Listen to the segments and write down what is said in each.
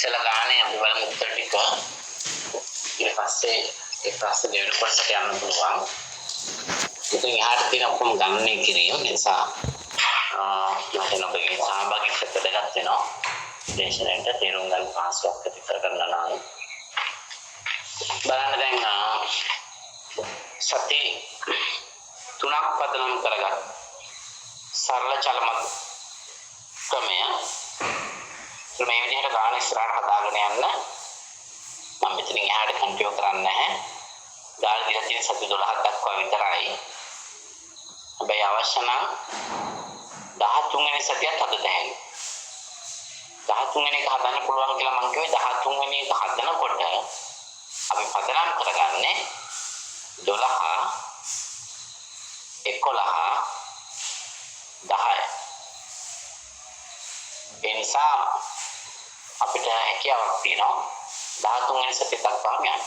ඉස්සලා ගානේ අපි බලමු උත්තර ටික. ඊට පස්සේ ඒ ප්‍රශ්න දෙවෙනි කොටසට යන්න පුළුවන්. ඉතින් එහාට තියෙන ඔක්කොම ගණනය කිරීම නිසා මම ඔබගේ සහභාගීත්වය වැදගත් වෙනවා. දේශනෙට තේරුම් ගන්න පාස්වක් ඇති කරගන්න නම් බලන්න දැන් සති තුනක් පදනම් කරගන්න සරල චලමත් ක්‍රමය මේ විදිහට ගාන ඉස්සරහට හදාගෙන යන්න මම මෙතනින් එහාට කන්ටිනියු කරන්නේ නැහැ. ගාන දිලා තියෙන සති 12ක් දක්වා විතරයි. හැබැයි අවශ්‍ය නම් 13 වෙනි සතියත් හදන්න හැකියි. 13 වෙනි එක හදන්න පුළුවන් කියලා මම කිව්වේ 13 වෙනි එක හදනකොට අපි පදනම් කරගන්නේ 12 11 10. ඒ නිසා අපිට හැකියාවක් තියෙනවා 13 වෙනි සතිය දක්වාම යන්න.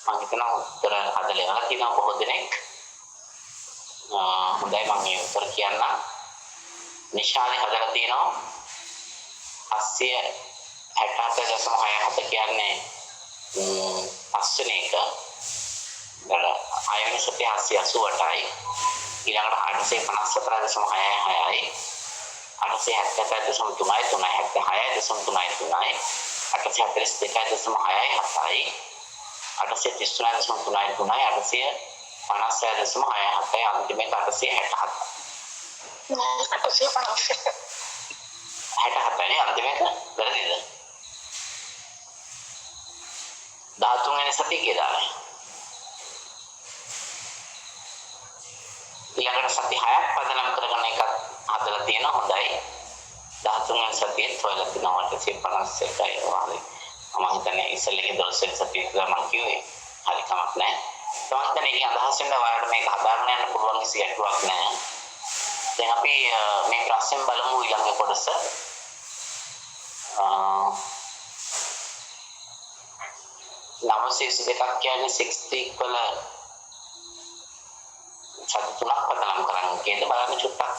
මම හිතනවා උත්තර හදලා ඉවරලා තියෙනවා බොහෝ දෙනෙක්. හොඳයි මම මේ උත්තර කියන්න. නිශාලේ හදලා තියෙනවා 867.67 කියන්නේ පස්වෙනි එක. ආයතන සතිය 888යි. ඊළඟට 854.66යි. 877.3යි 846.3යි 842.6යි 833.3යි 856.6යි අන්තිමට 867. 857නේ අන්තිමට වැරදිද? 13 වෙනි සතිය කියලා. ඊළඟට සති 6ක් පදනම් කරගෙන එකක් හදලා තියෙනවා හොඳයි. 13 වෙනි සතියේ හොයලා තිනවා 851යි වගේ. මම හිතන්නේ ඉස්සෙල්ලේ 12 වෙනි සතිය කියලා මම කිව්වේ. හරි කමක් නැහැ. තමන්ට මේක අදහස් වෙන ඔයාලට මේක හදාගෙන යන්න පුළුවන් කිසි ගැටලුවක් නැහැ. දැන් අපි මේ ප්‍රශ්නෙන් බලමු ඊළඟ කොටස. 922ක් කියන්නේ 60 වල සති තුනක් පදනම් කරන්න කියද බලන්න චුට්ටක්.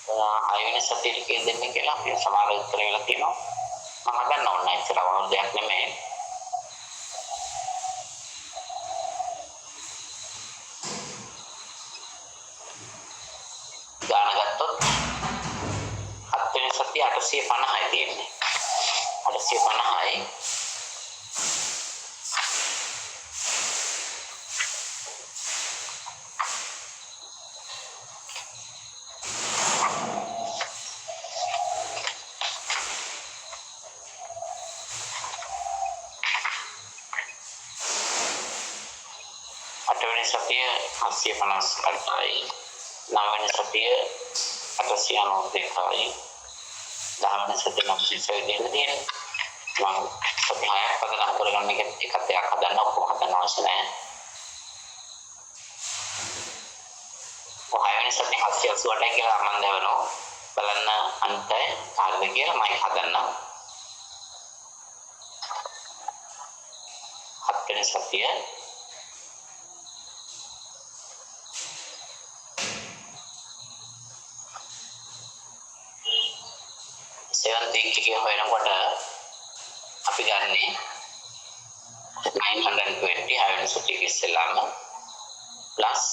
6 වෙනි සතියේ දෙන්නේ කියලා අපි සමාන උත්තර වෙලා තියෙනවා. මම හදන්න ඕනේ ඉතල වල දෙයක් නෙමෙයි. ගාන ගත්තොත් 7 වෙනි සතිය 850යි තියෙන්නේ. 850යි සතිය 858යි 9 වෙනි සතිය 892යි 10 වෙනි සතිය 922 දෙන්නේ මම සති 6ක් පදනම් කරගන්න එක දෙයක් හදන්න ඔක්කොම හදන්න අවශ්‍ය නැහැ. 6 වෙනි සතිය 788යි කියලා මම දවනවා බලන්න අන්තය කාර්යද කියලා මම හදන්නම්. 7 වෙනි සතිය 70 එකේ හොයනකොට අපි ගන්නේ 920 හැවෙනි සතියේ ඉස්සෙල්ලාම plus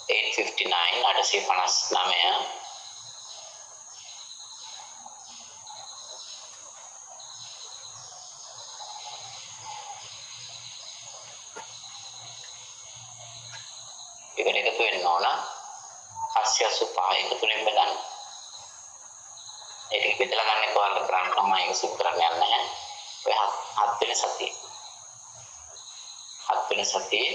859 859 ඒකට එකතු වෙන්න ඕන 885 එකතු වෙන්න බඳන්න. ඒක බෙදලා ගන්න කොහොමද කරන්නේ මම ඒක සුත් කරන්න යන්නේ නැහැ. ඔය 7 වෙනි සතියේ 7 වෙනි සතියේ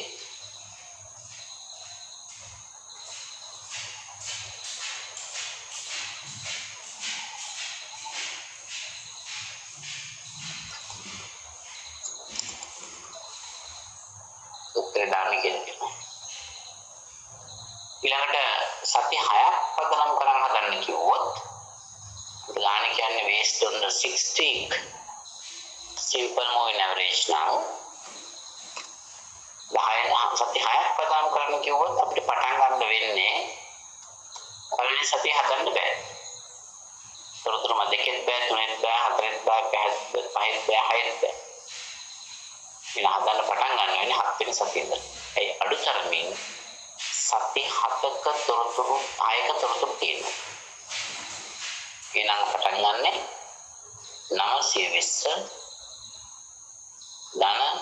උත්තර දාන්න කියලා. ඊළඟට සති 6ක් පදනම් කරන් හදන්න කිව්වොත් ගාන කියන්නේ based on the 60 simple moving average now 10 සති 6ක් පදනම් කරන්න කිව්වොත් අපිට පටන් ගන්න වෙන්නේ පළවෙනි සතිය හදන්න බෑ. තොරතුරු දෙකෙත් බෑ, තුනෙත් බෑ, හතරෙත් බෑ, පහෙත් බෑ, හයෙත් බෑ. ඉතින් හදන්න පටන් ගන්න වෙන්නේ 7 වෙනි සතියේ ඉඳලා. ඒ අඩු තරමින් සති 7ක තොරතුරු 6ක තොරතුරු තියෙනවා. එහෙනම් පටන් ගන්නෙ 920 ධන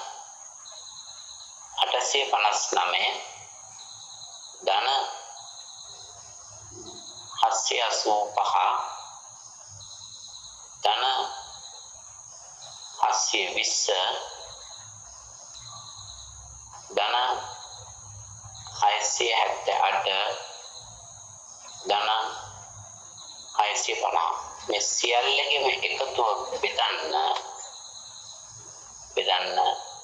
859 ධන 785 ධන 720 ධන 678 ධන 650 මේ සියල්ලකම එකතුව බෙදන්න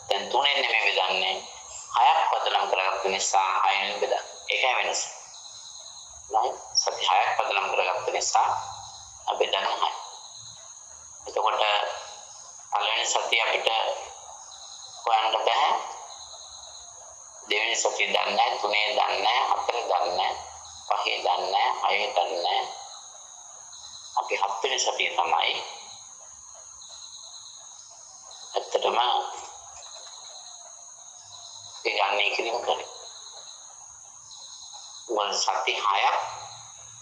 දැන් තුනෙන් නෙමෙයි බෙදන්නේ හයක් පදනම් කරගත්ත නිසා හයෙන් බෙදන්න. ඒකයි වෙනස. right? සති හයක් පදනම් කරගත්ත නිසා අපි බෙදන්නේ හය. එතකොට පළවෙනි සතිය අපිට හොයන්න බෑ. දෙවෙනි සතිය දන්නේ නැහැ, තුනේ දන්නේ නැහැ, හතරේ දන්නේ නැහැ, පහේ දන්නේ නැහැ, හයේ දන්නේ නැහැ. අපි 7 වෙනි සතිය තමයි ඇත්තටම ඒ ගන්නේ කිරීම කරේ. මොකද සති 6ක්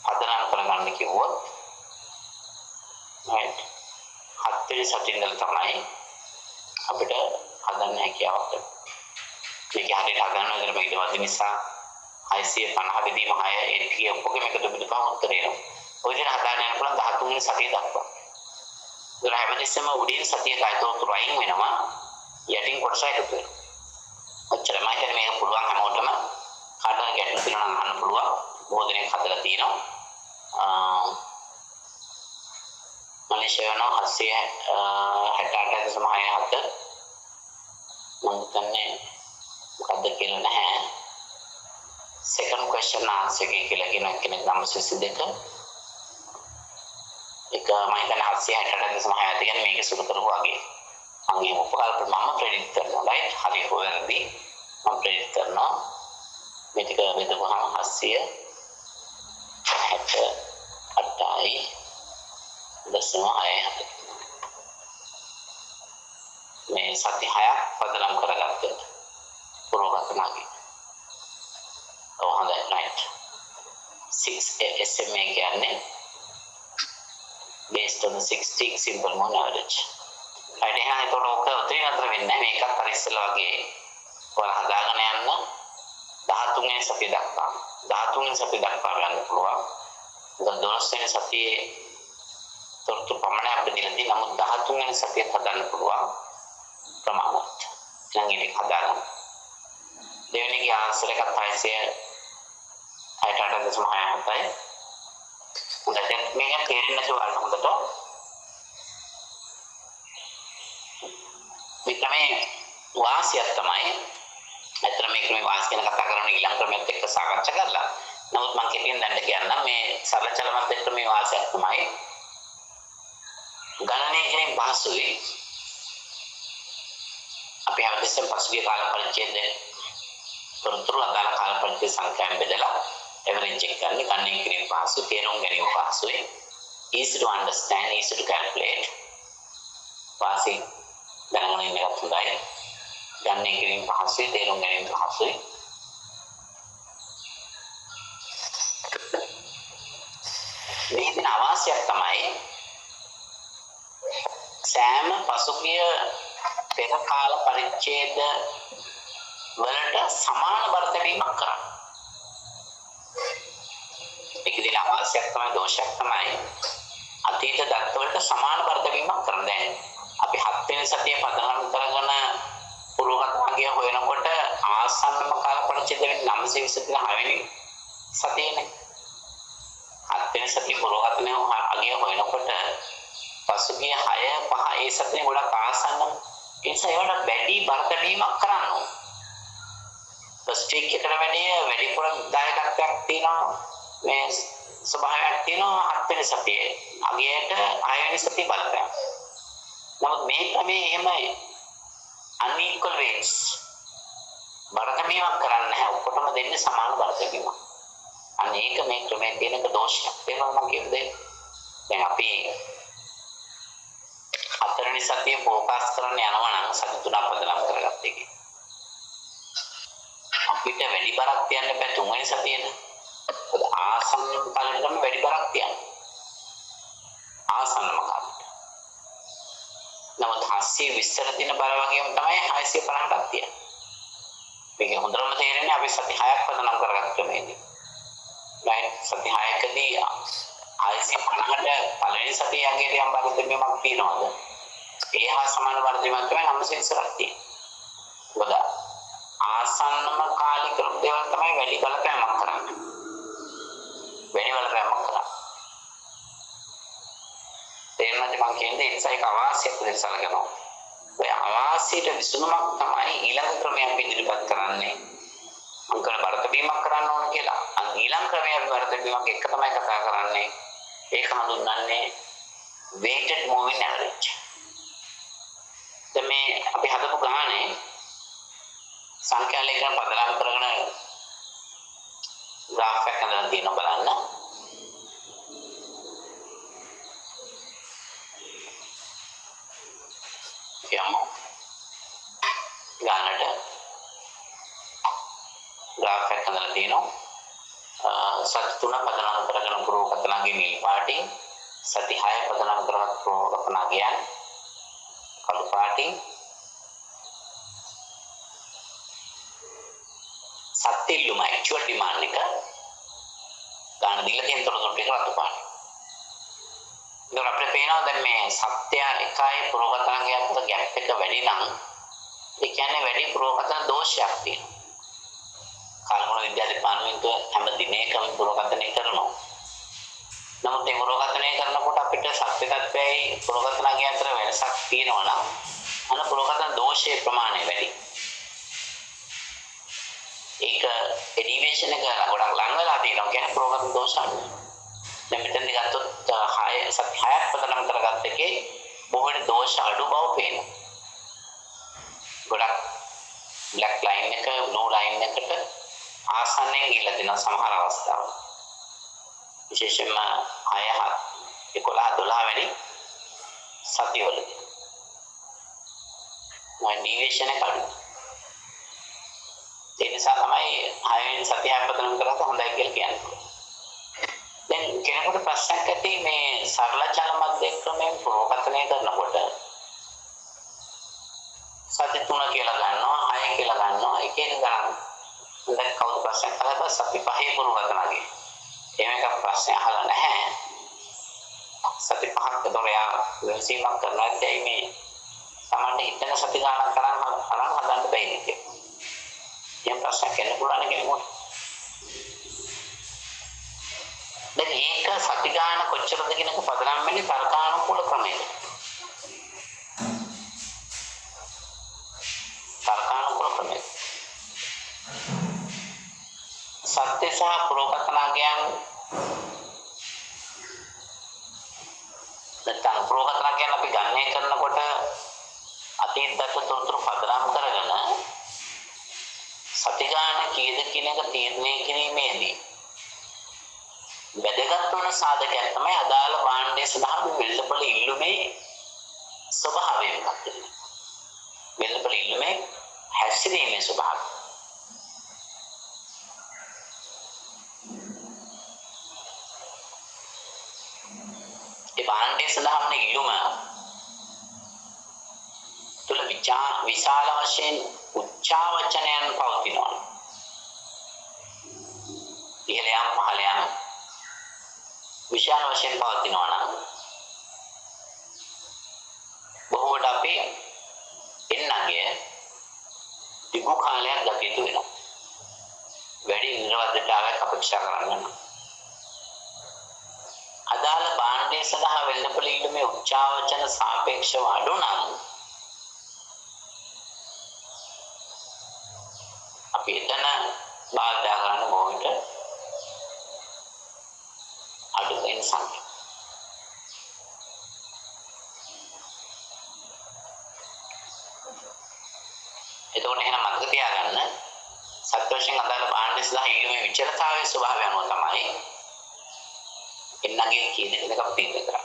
පදනම් කරගන්න කිව්වොත් right 7 වෙනි සතියේ ඉඳලා තමයි අපිට හදන්න හැකියාවක් තියෙන්නේ. මේක හරියට හදන්න ඉතින් මේක වදින නිසා 650 බෙදීම 6 ඒ ටික ඔක්කොගෙම එකතු බෙදපුවම උත්තරේ එනවා. ඔය විදිහට හදාගෙන යන පුළුවන් 13 වෙනි සතිය දක්වා. ඒක හැමදෙස්සම උඩින් සතිය කායතොරතුරු අයින් වෙනවා යටින් කොටස එකතු වෙනවා. ඔච්චරයි මම හිතන්නේ මේක පුළුවන් හැමෝටම කාටවත් ගැටලු තියෙනවා නම් අහන්න පුළුවන්. බොහෝ දෙනෙක් හදලා තියෙනවා. මලේසියානෝ 768.67 මම හිතන්නේ මොකද්ද කියලා නැහැ. second question answer එක කියලා කියන කෙනෙක් 922 එක මම හිතන්නේ 768.67 කියන්නේ මේක සුළු කරපු වගේ. අංගේ උපකල්ප මම ප්‍රෙඩික්ට් කරනවා right හරි හොයනදී මම ප්‍රෙඩික්ට් කරනවා මේ ටික බෙදුවහම 768යි දශම 6 මේ සති 6ක් පදනම් කරගත්තා පුරෝගතනාගේ. ඔව් හොඳයි right 6 SMA කියන්නේ based on the 16 simple mode average. right එහෙනම් ඒතකොට ඔක උතරින් අතර වෙන්නේ මේකත් අර ඉස්සෙල්ලා වගේ ඔයාලා හදාගෙන යන්න 13 වෙනි සතිය දක්වා 13 වෙනි සතිය දක්වා ගන්න පුළුවන්. දැන් 12 වෙනි සතියේ තොරතුරු පමණයි අපිට දීලා තියෙන්නේ. නමුත් 13 වෙනි සතියත් හදන්න පුළුවන් ප්‍රමාණවත්. දැන් ඒක හදාගන්න. දෙවෙනිගේ ආන්සර් එකත් 668.67යි. දැන් මේක තේරෙන්නේ නැතුව අර හොඳට මේ වාසියක් තමයි ඇත්තට මේක මේ වාසිය ගැන කතා කරන ඊළඟ ක්‍රමයක් එක්ක සාකච්ඡා කරලා. නමුත් මම කෙටියෙන් දැන් කියන්නම් මේ සරල චල මැද්දේ මේ වාසියක් තමයි ගණනය කියන්නේ පහසුයි. අපි හැමතිස්සෙම පසුගිය කාල පරිච්ඡේදයේ තොරතුරු අදාළ කාල පරිච්ඡේද සංඛ්‍යාවෙන් බෙදලා average එක ගන්න ගණනය කිරීම පහසුයි, තේරුම් ගැනීම පහසුයි, easy to understand, easy to calculate. වාසි දැනගෙන ඉන්න එකත් හොඳයි. ගණනය කිරීම පහසුයි, තේරුම් ගැනීම පහසුයි. මේකේ අවාසියක් තමයි සෑම පසුගිය පෙර කාල පරිච්ඡේද වලට සමාන බරතැබීමක් කරන්න. ඒකේ අවාසියක් තමයි දෝෂයක් තමයි අතීත දත්ත වලට සමාන බරතැබීමක් කරන්න. දැන් අපි 7 වෙනි සතිය පදනම් කරගෙන පුරෝගතනාගේ හොයනකොට ආසන්නම කාල පරිච්ඡේද වෙන්නේ 926 වෙනි සතියේනේ. 7 වෙනි සතිය පුරෝගතනාගේ අගය හොයනකොට පසුගිය 6 5 ඒ සතියේ ගොඩක් ආසන්නම ඒ නිසා ඒවට වැඩි බරතැබීමක් කරන්න ඕන. ස්ටේක් එකට වැඩිපුර දායකත්වයක් තියෙනවා මේ ස්වභාවයක් තියෙනවා 7 වෙනි සතියේ අගයට 6 වෙනි සතිය බලපෑම. නමුත් මේ ක්‍රමේ එහෙමයි unequal weights බරතැබීමක් කරන්නේ නැහැ. ඔක්කොටම දෙන්නේ සමාන බරතැබීමක්. අනේක මේ ක්‍රමයේ තියෙන දෝෂයක් වෙනවා මම කියුවේ. දැන් අපි හතරවෙනි සතිය ફોකස් කරන්න යනවා නම් සති තුනක් පදනම් කරගත්ත එකේ. අපිට වැඩි බරක් තියන්න බෑ තුන්වෙනි සතියේද. මොකද ආසන්නම කාලෙටම වැඩි බරක් තියන්න. ආසන්නම කාලෙට. නමුත් 720ට තියෙන බර වගේම තමයි 650ටත් තියෙන්නේ. මේක හොඳටම තේරෙන්නේ අපි සති 6ක් පදනම් කරගත්ත ක්‍රමයේදී. right සති 6කදී 650ට පළවෙනි සතියේ යගේ යම් බර දෙමීමක් තියනවාද? ඒ හා සමාන බර දෙමීමක් තමයි 940ක් තියෙන්නේ. මොකද ආසන්නම කාලික දේවල් තමයි වැඩි බලපෑමක් කරන්නේ. වැඩි බලපෑමක් කරන්නේ. තේරුණාද මම කියන්නේ ඒ නිසා ඒක අවාසියක් විදිහට සැලකනවා. ඔය අවාසියට විසඳුමක් තමයි ඊළඟ ක්‍රමය අපි ඉදිරිපත් කරන්නේ. අංකන බරතබීමක් කරන්න ඕන කියලා. ඊළඟ ක්‍රමය අපි බරතබීමක් එක තමයි කතා කරන්නේ. ඒක හඳුන්වන්නේ weighted moving average. මේ අපි හදපු ගානේ සංඛ්‍යා ලේඛන පදනම් කරගෙන graph එකක් හදලා තියෙනවා බලන්න. යමු. ගානට graph එකක් හදලා තියෙනවා. සති 3 පදනම් කරගෙන පුරෝකතනගේ නිල් පාටින්, සති 6 පදනම් කරගෙන පුරෝකතනගේ කළු පාටින්, සත්‍යලුම ඇක්චුවල් ඩිමාන්ඩ් එක ගන්න දීලා තියෙන තොරතුරු ටික රතු පාටින්. ඒක අපිට පේනවා දැන් මේ සත්‍ය එකයි පුරෝකතනගේ අතර ગેප් එක වැඩි නම් ඒ කියන්නේ වැඩි පුරෝකතන දෝෂයක් තියෙනවා. කාලගුණ විද්‍යා දෙපාර්තමේන්තුව හැම දිනේකම පුරෝකතනය කරනවා. නමුත් මේ පුරෝකතනය කරනකොට අපිට සත්‍ය තත්ත්වයයි පුරෝකතනගේ අතර වෙනසක් තියෙනවා නම් අන පුරෝකතන දෝෂයේ ප්‍රමාණය වැඩි. ඒක ඩීවියේෂන් එක ගොඩක් ලඟ වෙලා තියෙනවා කියන්නේ පුරෝකතන දෝෂ අඩුයි. දැන් මෙතනදී ගත්තොත් 6ක් පදනම් කරගත්ත එකේ බොහෝ දෝෂ අඩු බව පේනවා. ගොඩක් black line එක blue line එකට ආසන්නයෙන් ගිහිල්ලා තියෙන සමහර අවස්ථාවල. විශේෂයෙන්ම 6 11 12 වැනි සතිවලදී. ඩීවියේෂන් එක අඩුයි. ඒ නිසා තමයි 6 වෙනි සතිය හැපතනම් කරලා හොඳයි කියලා කියන්නේ. දැන් කෙනෙකුට ප්‍රශ්නයක් ඇති මේ සරල චල මධ්‍ය ක්‍රමයෙන් පුරෝකතනය කරනකොට සති 3 කියලා ගන්නවා 6 කියලා ගන්නවා එක එක ගන්න. දැන් කවුරු ප්‍රශ්නයක් අහලා සති 5 පුරෝකතනගේ. එහෙම එකක් ප්‍රශ්නයක් අහලා නැහැ. සති 5ක් දොරයා විසීමක් කරනවා ඇයි මේ Tamanne හිතන සති ගානක් තරම් හදන්න බැහැ නේද? එහෙම ප්‍රශ්නයක් එන්න පුළුවන් කෙනෙකුට. දැන් ඒක සති ගාන කොච්චරද කියන එක පදනම් වෙන්නේ තර්කානුකූල ක්‍රමයකට. තර්කානුකූල ක්‍රමයකට. සත්‍ය සහ පුරෝකතනගයන් නැත්නම් පුරෝකතනගයන් අපි ගණනය කරනකොට අතීත දක්ව තොරතුරු පදනම් කරගෙන සති ගාන කීයද කියන එක තීරණය කිරීමේදී වැදගත් වන සාධකයක් තමයි අදාළ භාණ්ඩය සඳහා වෙළඳපොළ ඉල්ලුමේ ස්වභාවය මොකක්ද? වෙළඳපොළ ඉල්ලුමේ හැසිරීමේ ස්වභාවය. ඒ භාණ්ඩය සඳහා වන ඉල්ලුම තුළ විශාල වශයෙන් උච්චාවචනයන් පවතිනවා. ඉහළ යාම පහළ යාම විශාල වශයෙන් පවතිනවා නම් බොහෝට අපි එන්නගේ දිගු කාලයක් ගත යුතු වෙනවා. වැඩි නිරවද්‍යතාවයක් අපේක්ෂා කරන්න. අදාළ භාණ්ඩය සඳහා වෙළඳපොළ ඉල්ලුමේ උච්චාවචන සාපේක්ෂව අඩු නම් අපි එතන බාධා කරන්න බොහෝට අඩු වෙන සංඛ්‍යා. එතකොට එහෙනම් මතක තියාගන්න සත්‍ය වශයෙන් අදාළ භාණ්ඩය සඳහා ඉල්ලුමේ විචලතාවයේ ස්වභාවය අනුව තමයි එන්නගේ කියන එක අපි තීරණය කරා.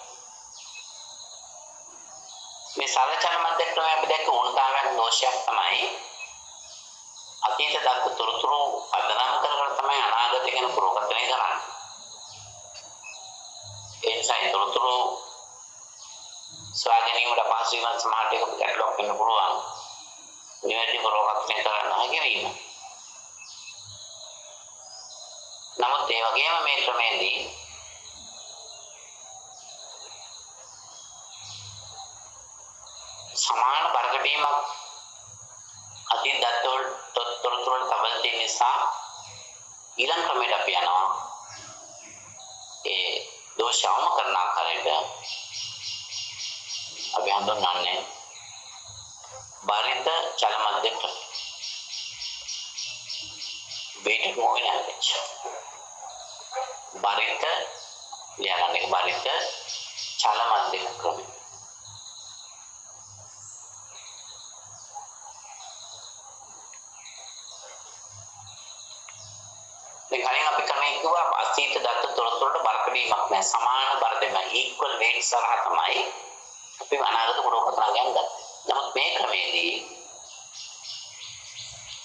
මේ සරල චල මධ්‍ය ක්‍රමය අපි දැක්ක ඕනතාවයක් දෝෂයක් තමයි අතීත දක්ක තොරතුරු පදනම් කරගෙන තමයි අනාගතය ගැන පුරෝගතනය කරන්නේ. ඒ නිසා ඒ තොරතුරු ස්වාධීනීවට අපහසු වීමත් සමහරට ඒක ගැටලුවක් වෙන්න පුළුවන්. නිවැරදි පුරෝගතනය කරන්න හැකි වීම. නමුත් ඒ වගේම මේ ක්‍රමයේදී සමාන බරගැටීමක් අතීත දත්තවල තොරතුරු වල තබලා තියෙන නිසා ඊළඟ ක්‍රමයට අපි යනවා ඒ දෝෂවම කරන ආකාරයට අපි හඳුන්වන්නේ බරිත චල මධ්‍ය ක්‍රමය. weighted moving average. බරිත ලියගන්න එක බරිත චල මධ්‍ය ක්‍රමය. කලින් අපි ක්‍රමයේ කිව්වා අතීත දත්ත තොරතුරු වලට බරපතලීමක් නැහැ. සමාන බරදෙම equal weight සරහ තමයි අපි අනාගත පුරෝගතන ගන්නේ. නමුත් මේ ක්‍රමයේදී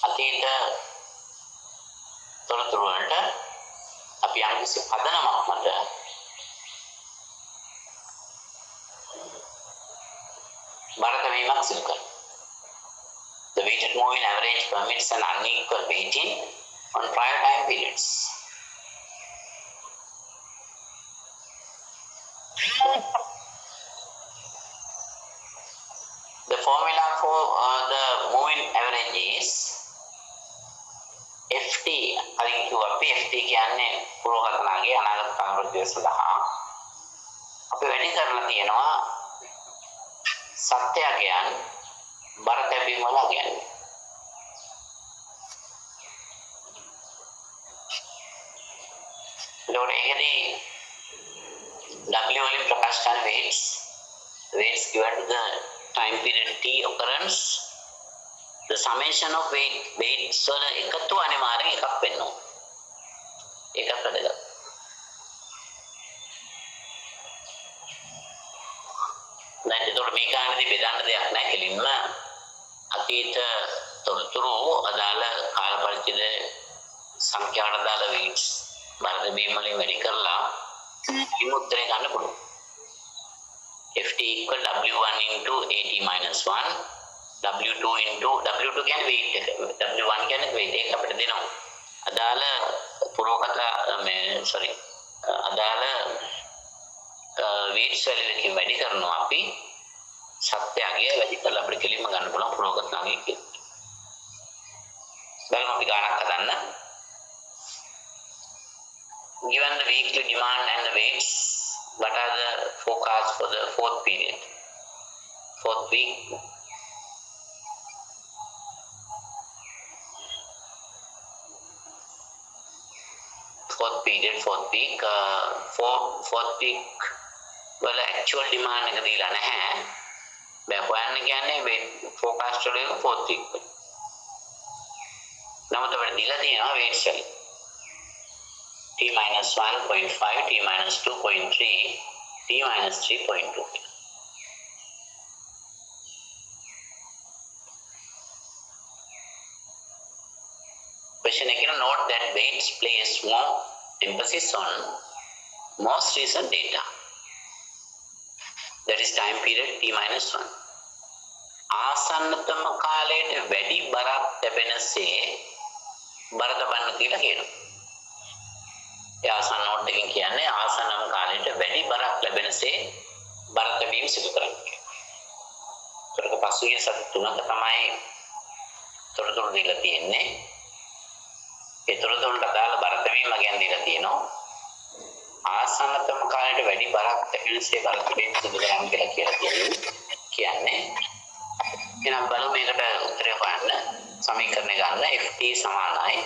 අතීත තොරතුරු වලට අපි යම්කිසි පදනමක් මත බරපතලීමක් සිදු කරනවා. The weighted moving average permits an unequal weighting on prior time periods. The formula for the moving average is FT. කලින් කිව්වා අපි FT කියන්නේ පුරෝගතනගේ අනාගත කාල ප්‍රදේශ සඳහා අපි වැඩි කරලා තියෙනවා සත්‍යයන් බර තැබීම වල කියන්නේ. Lord Ehedi W වලින් ප්‍රකාශ කරන weights given to the time period T occurrence the summation of weights වල එකතු අනිවාර්යෙන් එකක් වෙන්න ඕන. ඒකත් වැදගත්. නැත්නම් මේ කාණේදී බෙදන්න දෙයක් නැහැ. කෙලින්ම අතීත තොරතුරු අදාළ කාල පරිච්ඡේද සංඛ්‍යාවට අදාළ weights බරද බීම වලින් වැඩි කරලා විමුක්තය ගන්න පුළුවන්. FT equal W1 into AT minus 1 W2 into W2 කියන්නේ weight එක. W1 කියන්නේ weight එක අපිට දෙනවා. අදාළ පුරෝගත අදාළ weights වලින් වැඩි කරනවා අපි සත්‍යයගේ වැඩි කරලා අපිට කෙලින්ම ගන්න පුළුවන් පුරෝගතනාගේ කියලා. බලමු අපි ගණනක් හදන්න. Given the weekly demand and the weights, what are the forecasts for the fourth period? Fourth week. Fourth week. Fourth week. Well, actual demand එක දීලා නැහැ. බෑ හොයන්න කියන්නේ weight forecast වල fourth week. නමුත් අපිට දීලා තියෙනවා weights වල. T minus 1.5, T minus 2.3, T minus 3.2. Question again, note that weights place more emphasis on most recent data. That is time period T minus 1. ආසන්නතම කාලයට වැඩි බරක් ලැබෙනසේ බර තබන්න කියලා කියනවා. ඒ ආසන්න නෝට් එකෙන් කියන්නේ ආසන්නම කාලයට වැඩි බරක් ලැබෙනසේ බර තැබීම සිදු කරන්නේ. ඒකට පසුගිය සති 3ක තමයි තොරතුරු දීලා තියෙන්නේ. ඒ තොරතුරුට අදාළ බර තැබීම ගැන දීලා තියෙනවා. ආසන්නතම කාලයට වැඩි බරක් ලැබෙනසේ බර තැබීම සිදු කරන්න කියලා කියන්නේ. එහෙනම් බලමු මේකට උත්තරය හොයන්න. සමීකරණය ගන්න FT සමානයි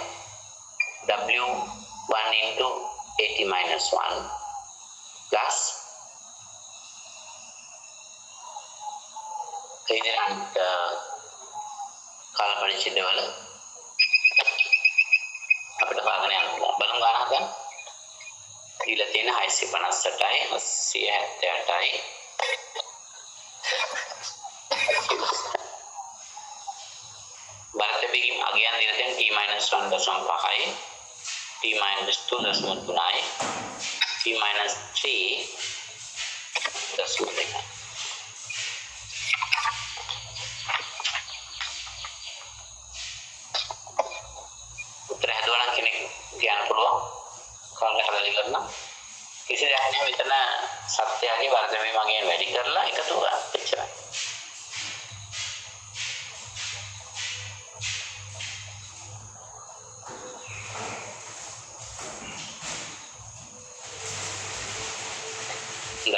W1 into AT minus 1 plus ඉදිරියට කාල පරිච්ඡේද වල අපිට හොයාගෙන යන්න පුළුවන්. බලමු ගන්න හදන්න. දීලා තියෙන 658යි 878යි බරතැබීම් අගයන් දීලා තියෙන t-1.5යි t-2.3යි t-3.2 උත්තර හදුවා නම් කෙනෙක් කියන්න පුළුවන් කාලේ හදලා ඉවරන කිසි දෙයක් නෑ මෙතන සත්‍යයේ වර්ධනය මගෙන් වැඩි කරලා එකතු කරා එච්චරයි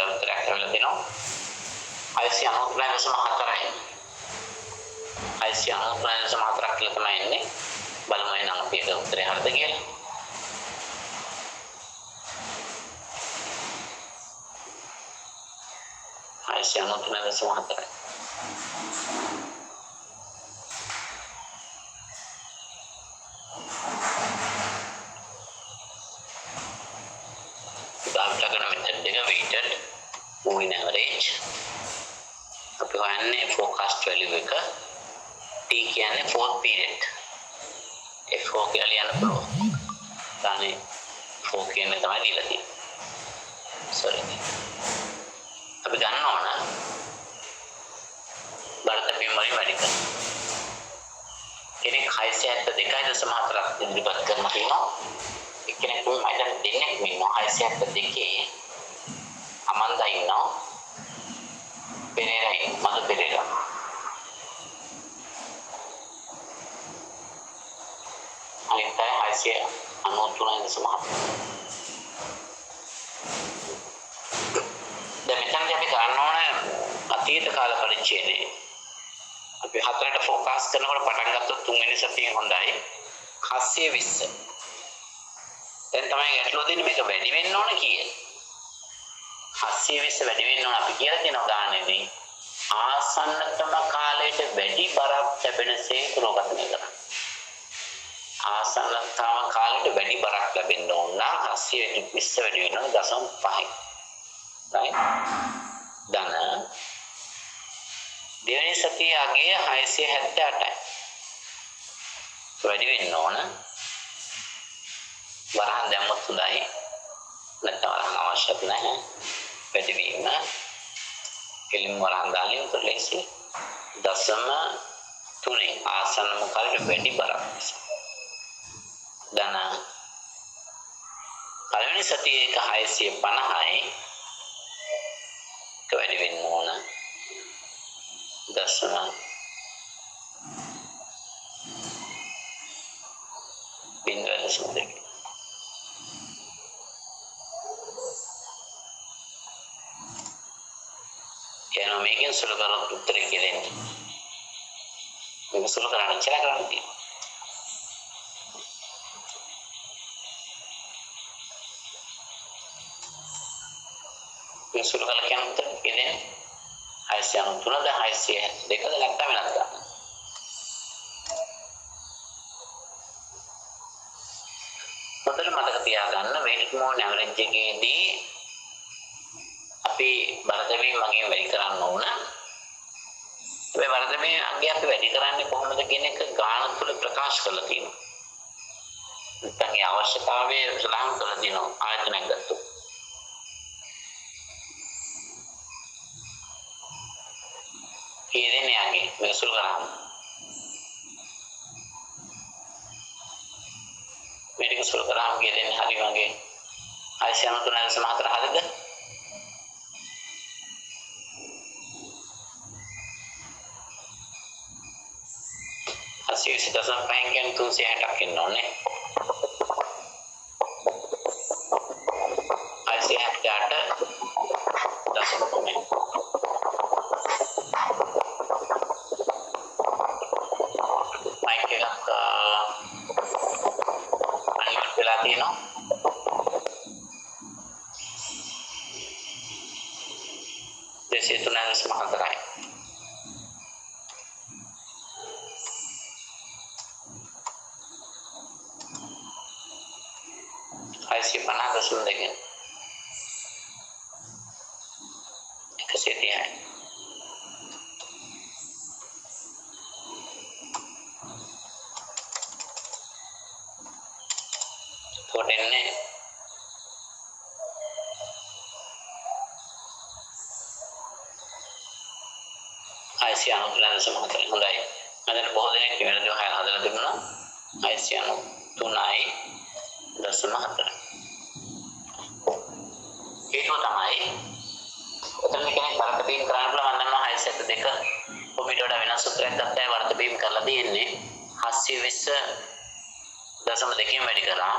උත්තරයක් ලැබිලා තිනවා 699.4යි 699.4ක් කියලා තමයි එන්නේ බලමු එහෙනම් අපි ඒක උත්තරය හරිද කියලා Aisyah tunai Sumatera. Kita akan method dengan weighted moving average. අපි හොයන්නේ forecast value එක T කියන්නේ fourth period. F4 කියලා ලියන්න පුළුවන්. ගානේ 4 කියන්නේ තමයි දීලා තියෙන්නේ. sorry. අපි ගන්න ඕන බරතැබීම් වලින් වැඩි කරන. කෙනෙක් 672.4ක් ඉදිරිපත් කරන තියෙනවා. එක්කෙනෙක් මම දැන් දෙන්නෙක් ඉන්නවා 672 අමන්දා ඉන්නවා. පෙරේරා මම පෙරේරා. අනිත් අය 693.4. දැන් මෙතනදී අපි කරන්න ඕන අතීත කාල පරිච්ඡේදයේ අපි හතරට ફોකස් කරනකොට පටන් ගත්තොත් තුන්වෙනි සතියේ හොඳයි 720 දැන් තමයි ගැටලුව දෙන්නේ මේක වැඩි වෙන්න ඕන කියලා 720 වැඩි වෙන්න ඕන අපි කියලා තියෙනවා ගානේදී ආසන්නතම කාලයට වැඩි බරක් ලැබෙනසේ පුරෝගතනය කරන්න ආසන්නතම කාලයට වැඩි බරක් ලැබෙන්න ඕන නම් 720 වැඩි වෙනවා 0.5 right දන දෙවෙනි සතියේ අගය 678යි වැඩි වෙන්න ඕන වරහන් දැම්මොත් හොඳයි නැත්නම් වරහන් අවශ්‍යත් නැහැ වැඩි වීම කෙලින්ම වරහන් දාලින් උත්තරලෙසි 0.3 ආසන්නම කාලයට වැඩි බරක් දන පළවෙනි සතියේ 650යි වැඩි වෙන්න ඕන දශම බිංදුව දශම දෙක කියනවා මේකෙන් සුළු කරොත් උත්තරේ කියලා එන්නේ මේක සුළු කරන්න ඉච්චලා කරන්න තියෙනවා සුළු කළ කියන උත්තර කියන්නේ 693ද 602ද නැත්නම් වෙනත් ගන්න. හොඳට මතක තියාගන්න weighted moving average එකේදී අපි බරතැබීම් වගේ වැඩි කරන්න ඕන. මේ බරතැබීම් අගය අපි වැඩි කරන්නේ කොහොමද කියන එක ගාන තුල ප්‍රකාශ කරලා තියෙනවා. නැත්නම් ඒ අවශ්‍යතාවය සලහන් කරලා තියෙනවා ආයතනයක් ගත්තොත්. Ini lagi menyusul kerang. Medik menyusul kerang gini hari lagi. Aisyah tunai Sumatera hari deh. Hasil sudah sampai yang tuh saya hadakin none. Aisyah data dah semua komen. Latino di situ nanti semangat terakhir Aisyah pernah ada sundegin කොට එන්නේ 693.4. හොඳයි. මම බොහෝ දෙනෙක් නිවැරදිව හදලා දුන්නා. 693.4. හේතුව තමයි ඔතන කෙනෙක් වර්ත බීම් කරන්න පුළුවන්. මම දන්නවා 602 කොමිට වල වෙනස් සූත්‍රයක් ගත්තා වර්ත බීම් කරලා දෙන්නේ 720.2කින් වැඩි කරා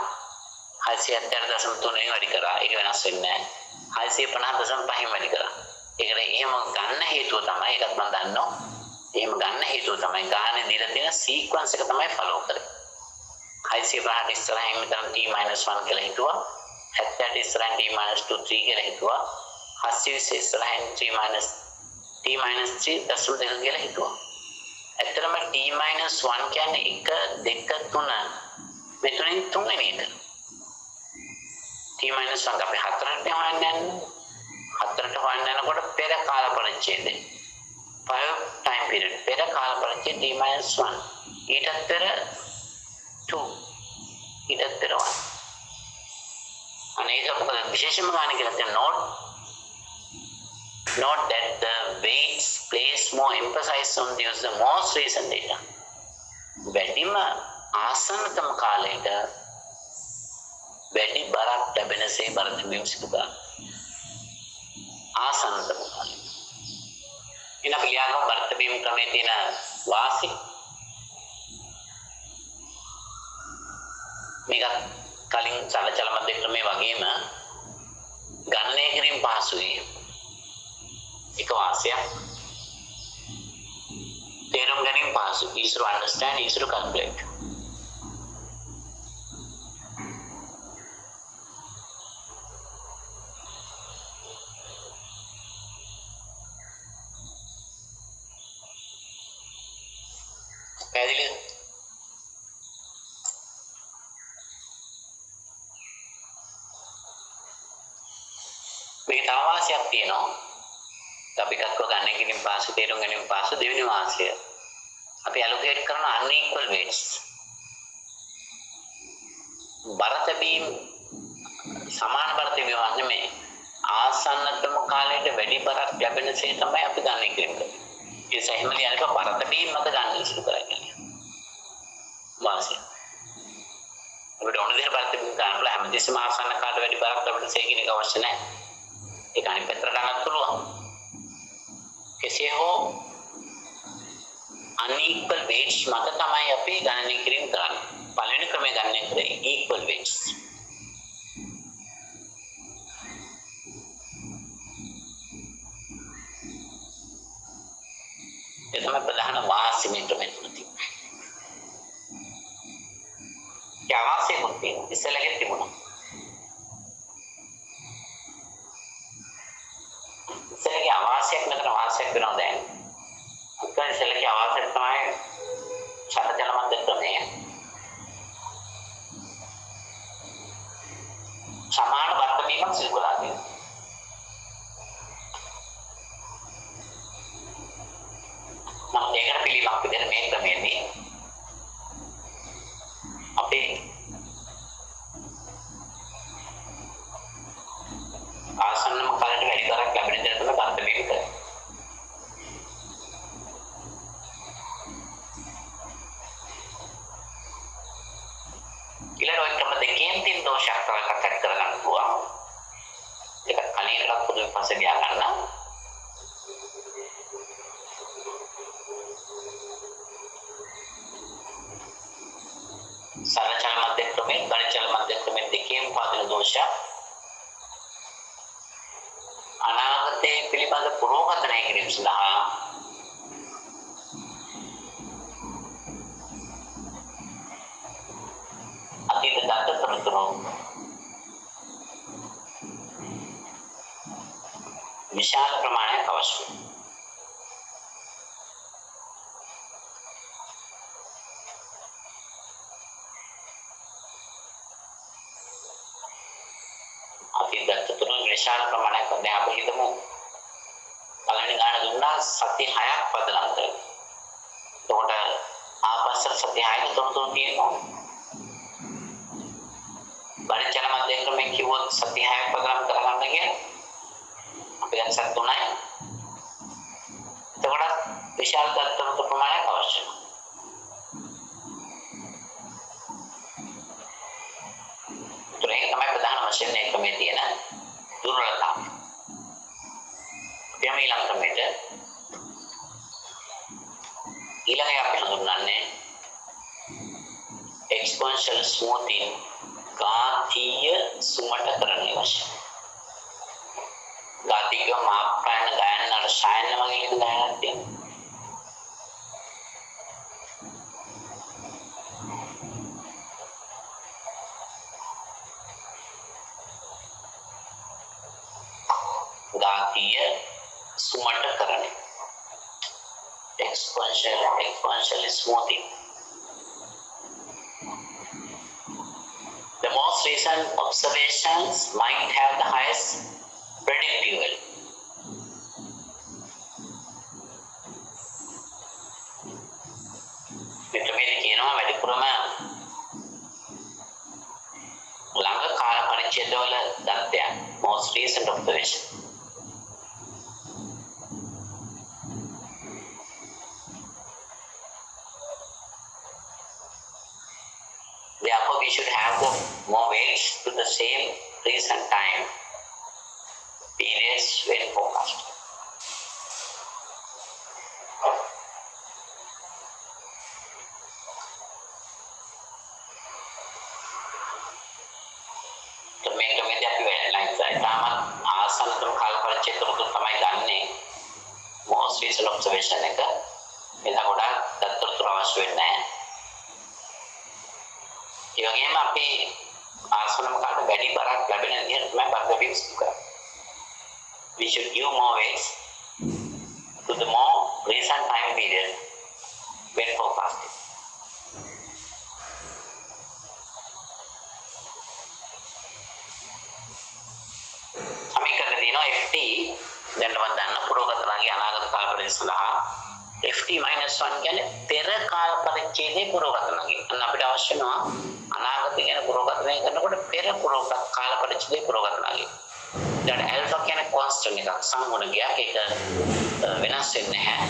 670.3න් වැඩි කරා. ඒක වෙනස් වෙන්නේ නැහැ. 650.5න් වැඩි කරා. ඒකට එහෙම ගන්න හේතුව තමයි ඒකත් මම දන්නවා. එහෙම ගන්න හේතුව තමයි ගානේ දීලා තියෙන සීක්වන්ස් එක තමයි ෆලෝ කරන්නේ. 650 ඉස්සරහින් මෙතන t-1 කියලා හිතුවා. 70 ඉස්සරහින් t-2 3 කියලා හිතුවා. 720 ඉස්සරහින් t-3 දශම දෙක කියලා හිතුවා. ඇත්තටම t-1 කියන්නේ 1 2 3 මෙතනින් තුන්වෙනි එක. t-1 අපි හතරට හොයන්නේ හතරට හොයන්න යනකොට පෙර කාල පරිච්ඡේදය 5 time period පෙර කාල පරිච්ඡේදය t-1 ඊටත් පෙර 2 ඊටත් පෙර 1 අනේක මොකද විශේෂම ගන්න කියලා තියෙන note that the weights place more emphasis on the most recent data වැඩිම ආසන්නතම කාලයට වැඩි බරක් ලැබෙනසේ බරට බිම් සිදු කරනවා ආසන්නතම කාලය. ඉතින් අපි ලියනවා බරට බිම් ක්‍රමයේ තියෙන වාසි මේක කලින් චලචල මැද ක්‍රමයේ වගේම ගණනය කිරීම පහසුයි. එක වාසියක් තේරුම් ගැනීම පහසුයි. easy to understand, easy to calculate. පැහැදිලිද? මේක තව වාසියක් තියෙනවා. අපි එකක් ගන්න කිරීම පාසු තේරුම් ගැනීම පාසු දෙවෙනි වාසිය. අපි allocate කරන unequal weights. බරත බීම් සමාන බරත බීම් නෙමෙයි. ආසන්නතම කාලයට වැඩි බරක් ලැබෙනසේ තමයි අපි ගන්න කිරීම කරන්නේ. ඒ සහිම ලියනක බරත බීම් මත ගන්න ඉස්සු කරන්නේ. වාසිය. අපිට ඕන දේ බරත බීම් ගන්න පුළුවන්. හැමතිස්සෙම ආසන්න කාලයට වැඩි බරක් ලැබෙනසේ කියන එක අවශ්‍ය නැහැ. ඒක අනිත් පැත්තට ගන්නත් පුළුවන්. කෙසේ හෝ unequal weights මත තමයි අපි ගණනය කිරීම කරන්නේ. පළවෙනි ක්‍රමය ගණනය කරේ equal weights. ඒ තමයි ප්‍රධාන වාසි මෙතන තියෙන්නේ. ඒ වාසිය කොහොමද? ඉස්සෙල්ලා තිබුණා. ඉස්සෙල්ලාගේ අවාසියක් මෙතන වාසියක් වෙනවා දැන්. අක්කා ඉස්සෙල්ලාගේ අවාසියක් තමයි චලචල මැද ක්‍රමය. සමාන බර්ත බීමක් සිදු කරලා තියෙනවා. නම් ඒකට පිළිමක් විදිහට මේ ක්‍රමයේදී අපි ආසන්නම කාලයට වැඩි කරක් ලැබෙන දේ තමයි බර්ත බීම කරන්නේ. ඊළඟ ඔය ක්‍රම දෙකෙන් තියෙන දෝෂයක් තමයි කතා කරගන්න පුළුවන්. ඒක කලින්වත් පොදුවේ පස්සේ ගියා ගන්න. සරචල මැද ක්‍රමෙන් ගණචල මැද ක්‍රමෙන් දෙකේම පාදන දෝෂයක්. අනාගතයේ පිළිබඳ පුරෝගතනය කිරීම සඳහා අතීත දත්ත තොරතුරු විශාල ප්‍රමාණයක් අවශ්‍යයි. අතීත දත්ත තොරතුරු විශාල ප්‍රමාණයක් දැන් අපි හිතමු පළවෙනි ගාන දුන්නා සති 6ක් පදනම් කරලා. එතකොට ආපස්සට සති 6ක තොරතුරු තියෙනවා. කිව්වොත් සති 6ක් පදනම් කරගන්න කියලා. අපි දැන් සති 3යි. එතකොට විශාල දත්තමක ප්‍රමාණයක් අවශ්‍යයි. ඒක තමයි ප්‍රධාන වශයෙන් එකමේ තියෙන දුර්වලතාව. එයම ඊළඟ ක්‍රමයට ඊළඟ අපි හඳුන්වන්නේ exponential smoothing ගාතීය සුමටකරණය වශයෙන්. ගාතික මාප්‍රාණ ගායන රසායන වගේ එක ගායනක් තියෙනවා. ගාතීය සුමටකරණය exponential smoothing. The most recent observations might have the highest predictive value. මෙතනදී කියනවා වැඩිපුරම ළඟ කාල පරිච්ඡේදවල දත්තයන් most recent observation. Therefore, we should have the more weights to the same recent time periods when forecast. तो मैं कमेंट आपकी vitelline से तामत आसन तो काल परिचय तो තමයි ගන්නේ most recent observation එක එතන ගොඩාක් තත්ත්ව අවශ්‍ය වෙන්නේ නැහැ. ඒ වගේම අපි ආසනම කාට වැඩි බරක් ලැබෙන විදිහට තමයි බර දෙවිස් කරන්නේ. We should give more weights to the more recent time period when forecasting. සමීකරණ දිනන FT දැන් මම දන්න පුරෝගතනාගේ අනාගත කාල පරිච්ඡේදය සඳහා FT - 1 කියන්නේ පෙර කාල පරිච්ඡේදයේ පුරෝගතනාගේ. අන්න අපිට අවශ්‍ය වෙනවා අනාගත කියන පුරෝගතනය කරනකොට පෙර පුරෝගත කාල පරිච්ඡේදයේ පුරෝගතනාගේ. දැන් ඇල්ෆා කියන්නේ කොන්ස්ටන්ට් එකක් සංගුණකයක් ඒක වෙනස් වෙන්නේ නැහැ.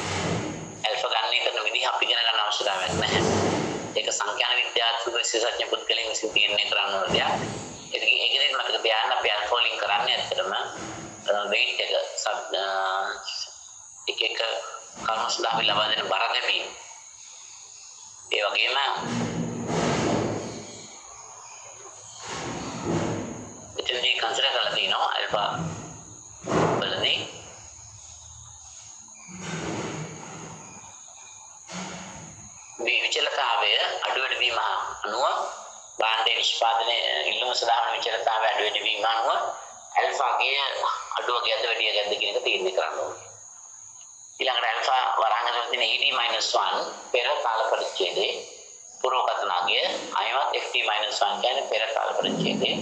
ඇල්ෆා ගන්න කරන විදිහ අපි ඉගෙන ගන්න අවශ්‍යතාවයක් නැහැ. ඒක සංඛ්‍යාන විද්‍යාත්මක විශේෂඥ පුද්ගලයන් විසින් තීරණය කරන්න ඕන දෙයක්. ඒකෙදි මතක තියාගන්න අපි ඇල්ෆා වලින් කරන්නේ ඇත්තටම weight එක එක කර්ම සඳහා අපි ලබා දෙන බර දැමීම. ඒ වගේම මෙතනදී කන්සිඩර් කරලා තියෙනවා ඇල්ෆා වලදී මේ විචලතාවය අඩු වැඩි වීම අනුව භාණ්ඩයේ නිෂ්පාදනයේ ඉල්ලුම සඳහා විචලතාවය අඩු වැඩි වීම අනුව ඇල්ෆාගේ අඩුව ගැද වැඩි ගැද කියන එක තීරණය කරන්න ඕනේ. ඊළඟට ඇල්ෆා වරහන් වල තියෙන ET - 1 පෙර කාල පරිච්ඡේදයේ පුරෝගතනාගය අයවත් FT - 1 කියන්නේ පෙර කාල පරිච්ඡේදයේ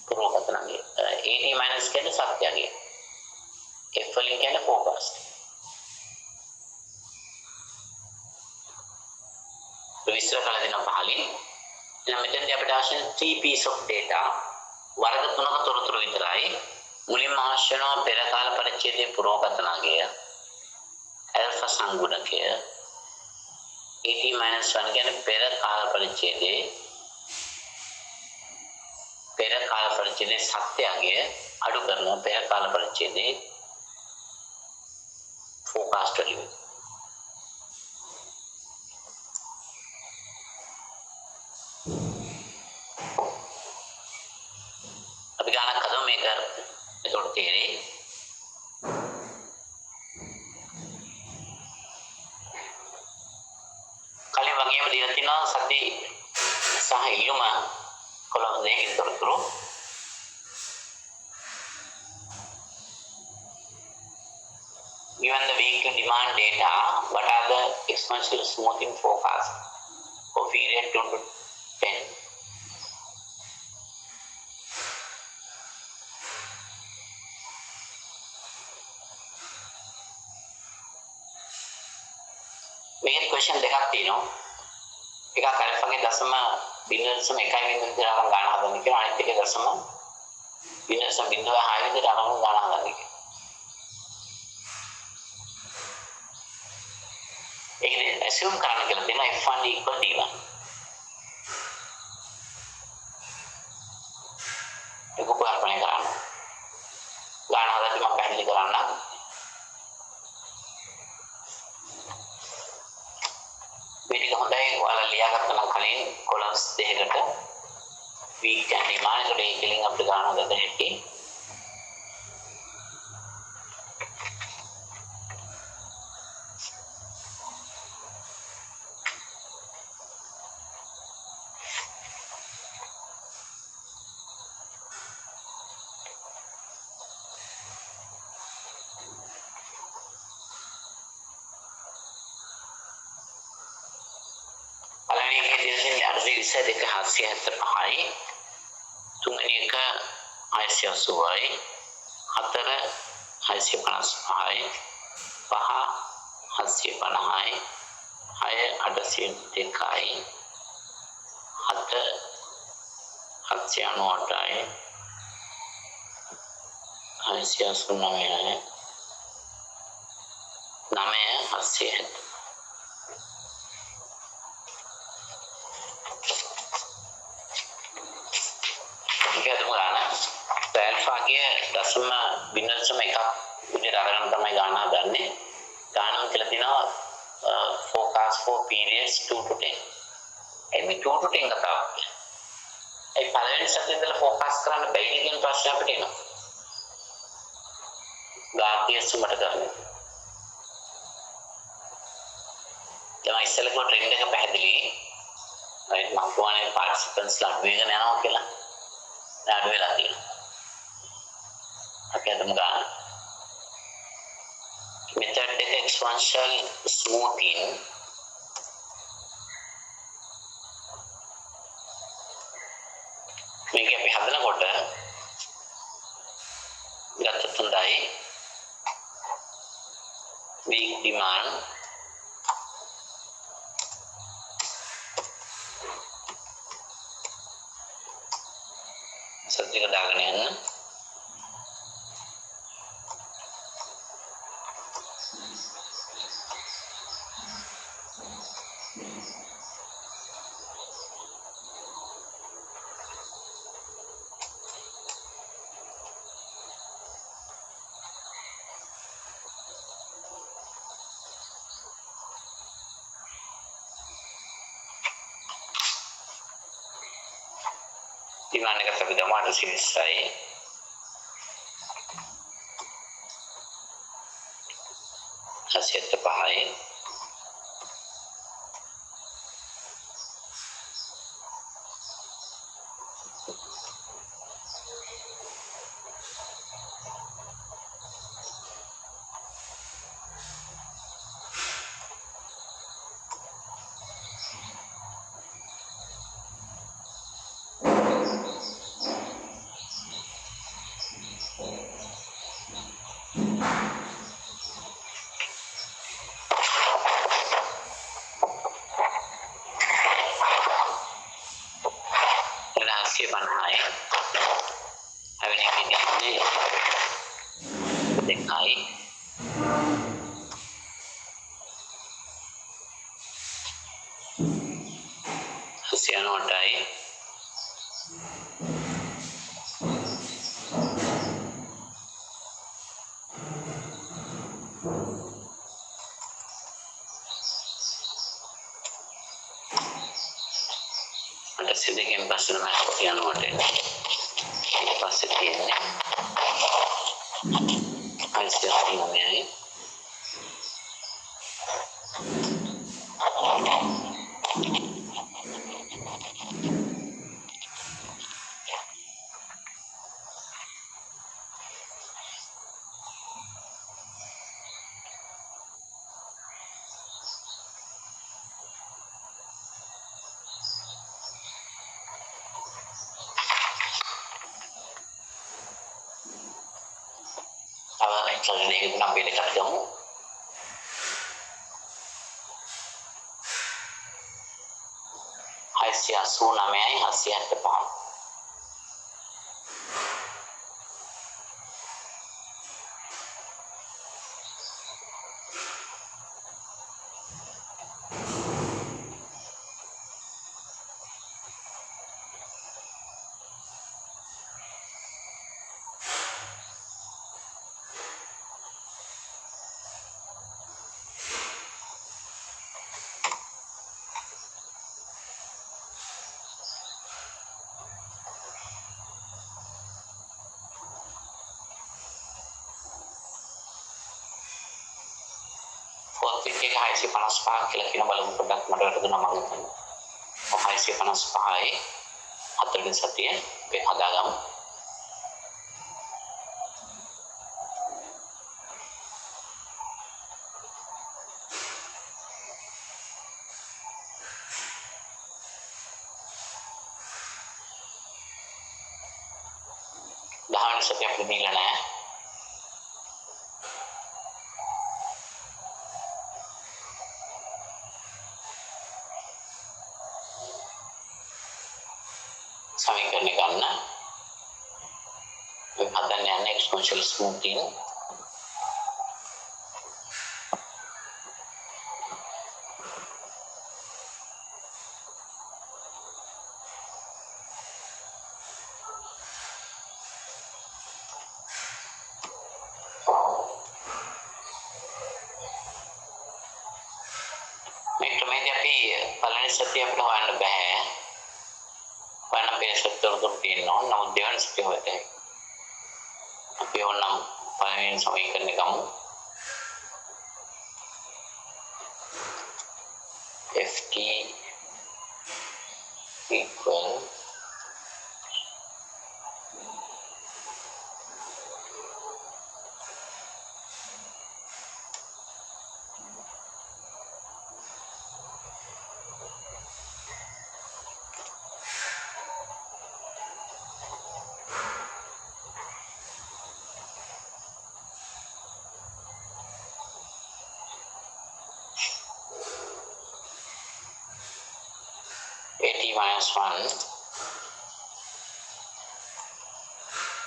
පුරෝගතනාගය. AT- කියන්නේ සත්‍යගය. F වලින් කියන්නේ forecast. විස්තර කළ දෙන පහලින් එහෙනම් මෙතෙන්දී අපිට අවශ්‍ය 3 piece of data වර්ග 3ක තොරතුරු විතරයි. මුලින්ම අවශ්‍ය වෙනවා පෙර කාල පරිච්ඡේදයේ පුරෝගතනාගය ඇල්ෆා සංගුණකය AT - 1 කියන්නේ පෙර කාල පරිච්ඡේදයේ සත්‍යගය අඩු කරනවා පෙර කාල පරිච්ඡේදයේ forecast වලින්. අපි ගණන් කරමු මේක එතකොට තේරෙයි. කලින් වගේම දීලා තිනවා සති සහ ඉල්ලුම කොලම් දෙකකින් තොරතුරු. Given the weekly demand data, what are the exponential smoothing forecasts for period 2 to 10? මේකේ ක්වෙස්චන් දෙකක් තියෙනවා. එකක් ඇල්ෆාගේ 0.1 විතර ගන්න හදන්න කියලා අනිත් එකේ 0.0 විනාශ බිඳුව 6 විදිහට අරගෙන ගණන් ගන්න එක. ඒකනේ assume කරන්න කියලා තියෙනවා F1 equal D1. ඒක උපකල්පනය කරන්න. ගාන හදද්දි මම පැහැදිලි කරන්නම්. මේක හොඳයි ඔයාලා ලියාගත්තා නම් කලින් කොලම්ස් දෙකකට week and demand එකට ඒකෙලින් අපිට ගාන හදන්න හැටි. පළවෙනි එකේ තියෙන්නේ අර්ධ 22 775යි තුන්වෙනි එක 680යි 4 655යි 5 750යි 6 802යි 7 798යි 689යි 9 870 ඒකටම ගන්න. ඇල්ෆාගේ දශම බිඳුවම එකක් විදිහට අරගෙන තමයි ගාන හදන්නේ. ගානම කියලා තියෙනවා forecast for periods 2 to 10. මේ 2 to 10 කතාවක්. ඒ පළවෙනි සතියේ ඉඳලා forecast කරන්න බැරි කියන ප්‍රශ්නයක් අපිට එනවා. ගාතිය සුමට ගන්න. දැන් ඉස්සෙල්ලා ට්‍රෙන්ඩ් එක පැහැදිලි. ඒ මම කියන්නේ participants ලා වෙගෙන යනවා කියලා. අඩු වෙලා තියෙනවා. අපි අදම ගන්න. method එක exponential smoothing මේක අපි හදනකොට ගත්තොත් හොඳයි. week demand සත්‍යක දාගෙන යන්න. demand එක අපි දමා 820යි 875යි පණහායි හැවෙන එක තියෙන්නේ දෙකයි හසියනෝටයි දෙකෙන් පස්සේ තමයි යනකොට ඊට පස්සේ තියෙන්නේ 539යි Soalnya itu nampil dekat kamu. Hasia su namanya hasia depan. Topic එක 655 කියලා කියන බලමු පොඩ්ඩක් මට වැරදුනා මම හිතන්නේ. 655යි 4 වෙනි සතිය අපි හදාගමු. දහවන සතිය අපිට දීලා නැහැ. සමීකරණ ගන්න. අපි හදන්න යන්නේ exponential smoothing. මේ ක්‍රමයේදී අපි පළවෙනි සතිය අපිට හොයන්න බෑ. හොයන්න බැහැ සත්‍යවල තියෙනවා. නමුත් දෙවන සතිය හොයතේ. අපි ඕනම් පළවෙනි සමීකරණය ගමු. ft equal at minus 1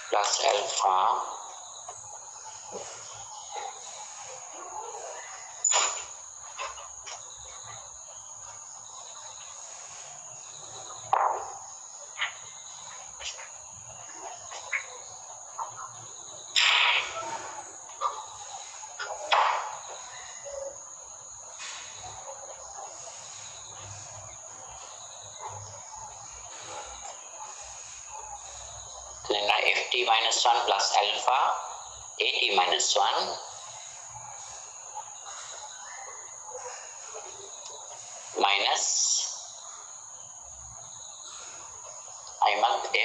plus alpha ft minus 1 plus alpha at minus 1 minus ft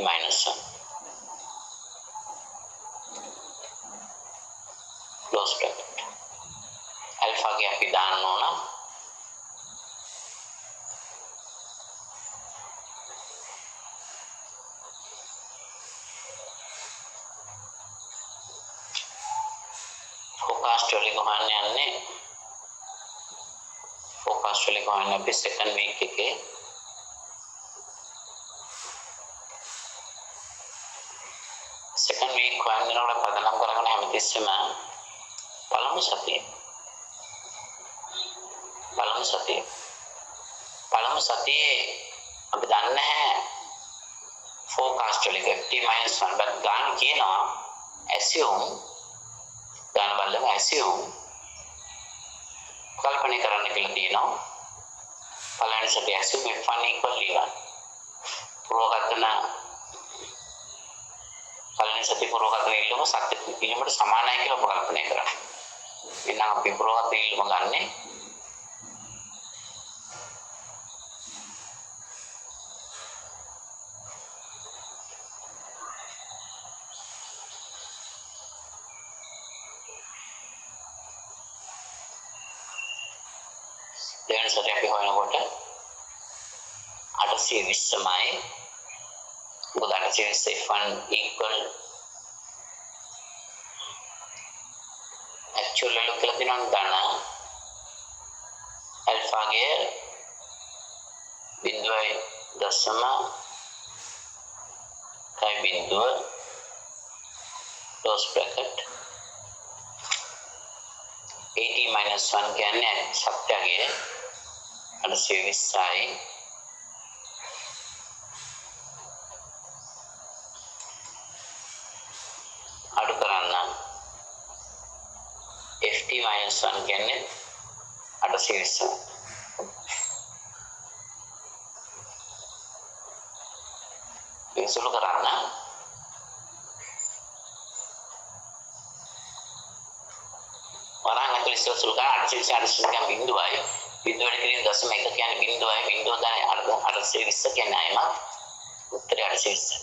minus 1 close bracket. alpha के අපි දාන්න ඕන forecast වලින් හොයන්න යන්නේ forecast වලින් හොයන්න අපි second week එකේ second week හොයන්නකොට පදනම් කරගෙන හැමතිස්සෙම පළමු සතියේ අපි දන්නේ නැහැ forecast වලින් ft minus 1 බත් ගන්න කියනවා assume ගන්න බලමු assume කල්පනා කරන්න කියලා තියෙනවා පළවෙනි සතිය assume f1 equal e1 පුරවගන්න පළවෙනි සතිය පුරවගන්න ඉල්ලුම සත්‍ය පිළිමට සමානයි කියලා කල්පනා කරන්න. එහෙනම් අපි පුරවගන්න ඉල්ලුම ගන්නෙ දෙවන සතිය අපි හොයනකොට 820යි මොකද 820 f1 equal actual value කියලා දෙනවා ධන alpha ගේ 0.0 close bracket 80 minus 1 කියන්නේ සත්‍යයේ 820යි අඩු කරන්න ft minus 1 කියන්නේ 820 විසුළු කරන්න වරහන් 40 සුළු ගන්න 820 කියන්නේ බිඳුවයි. බිඳුවට කිරීම 0.1 කියන්නේ බිඳුවයි. බිඳුව ගන්න 820 කියන්නේ අයමත් උත්තරය 820.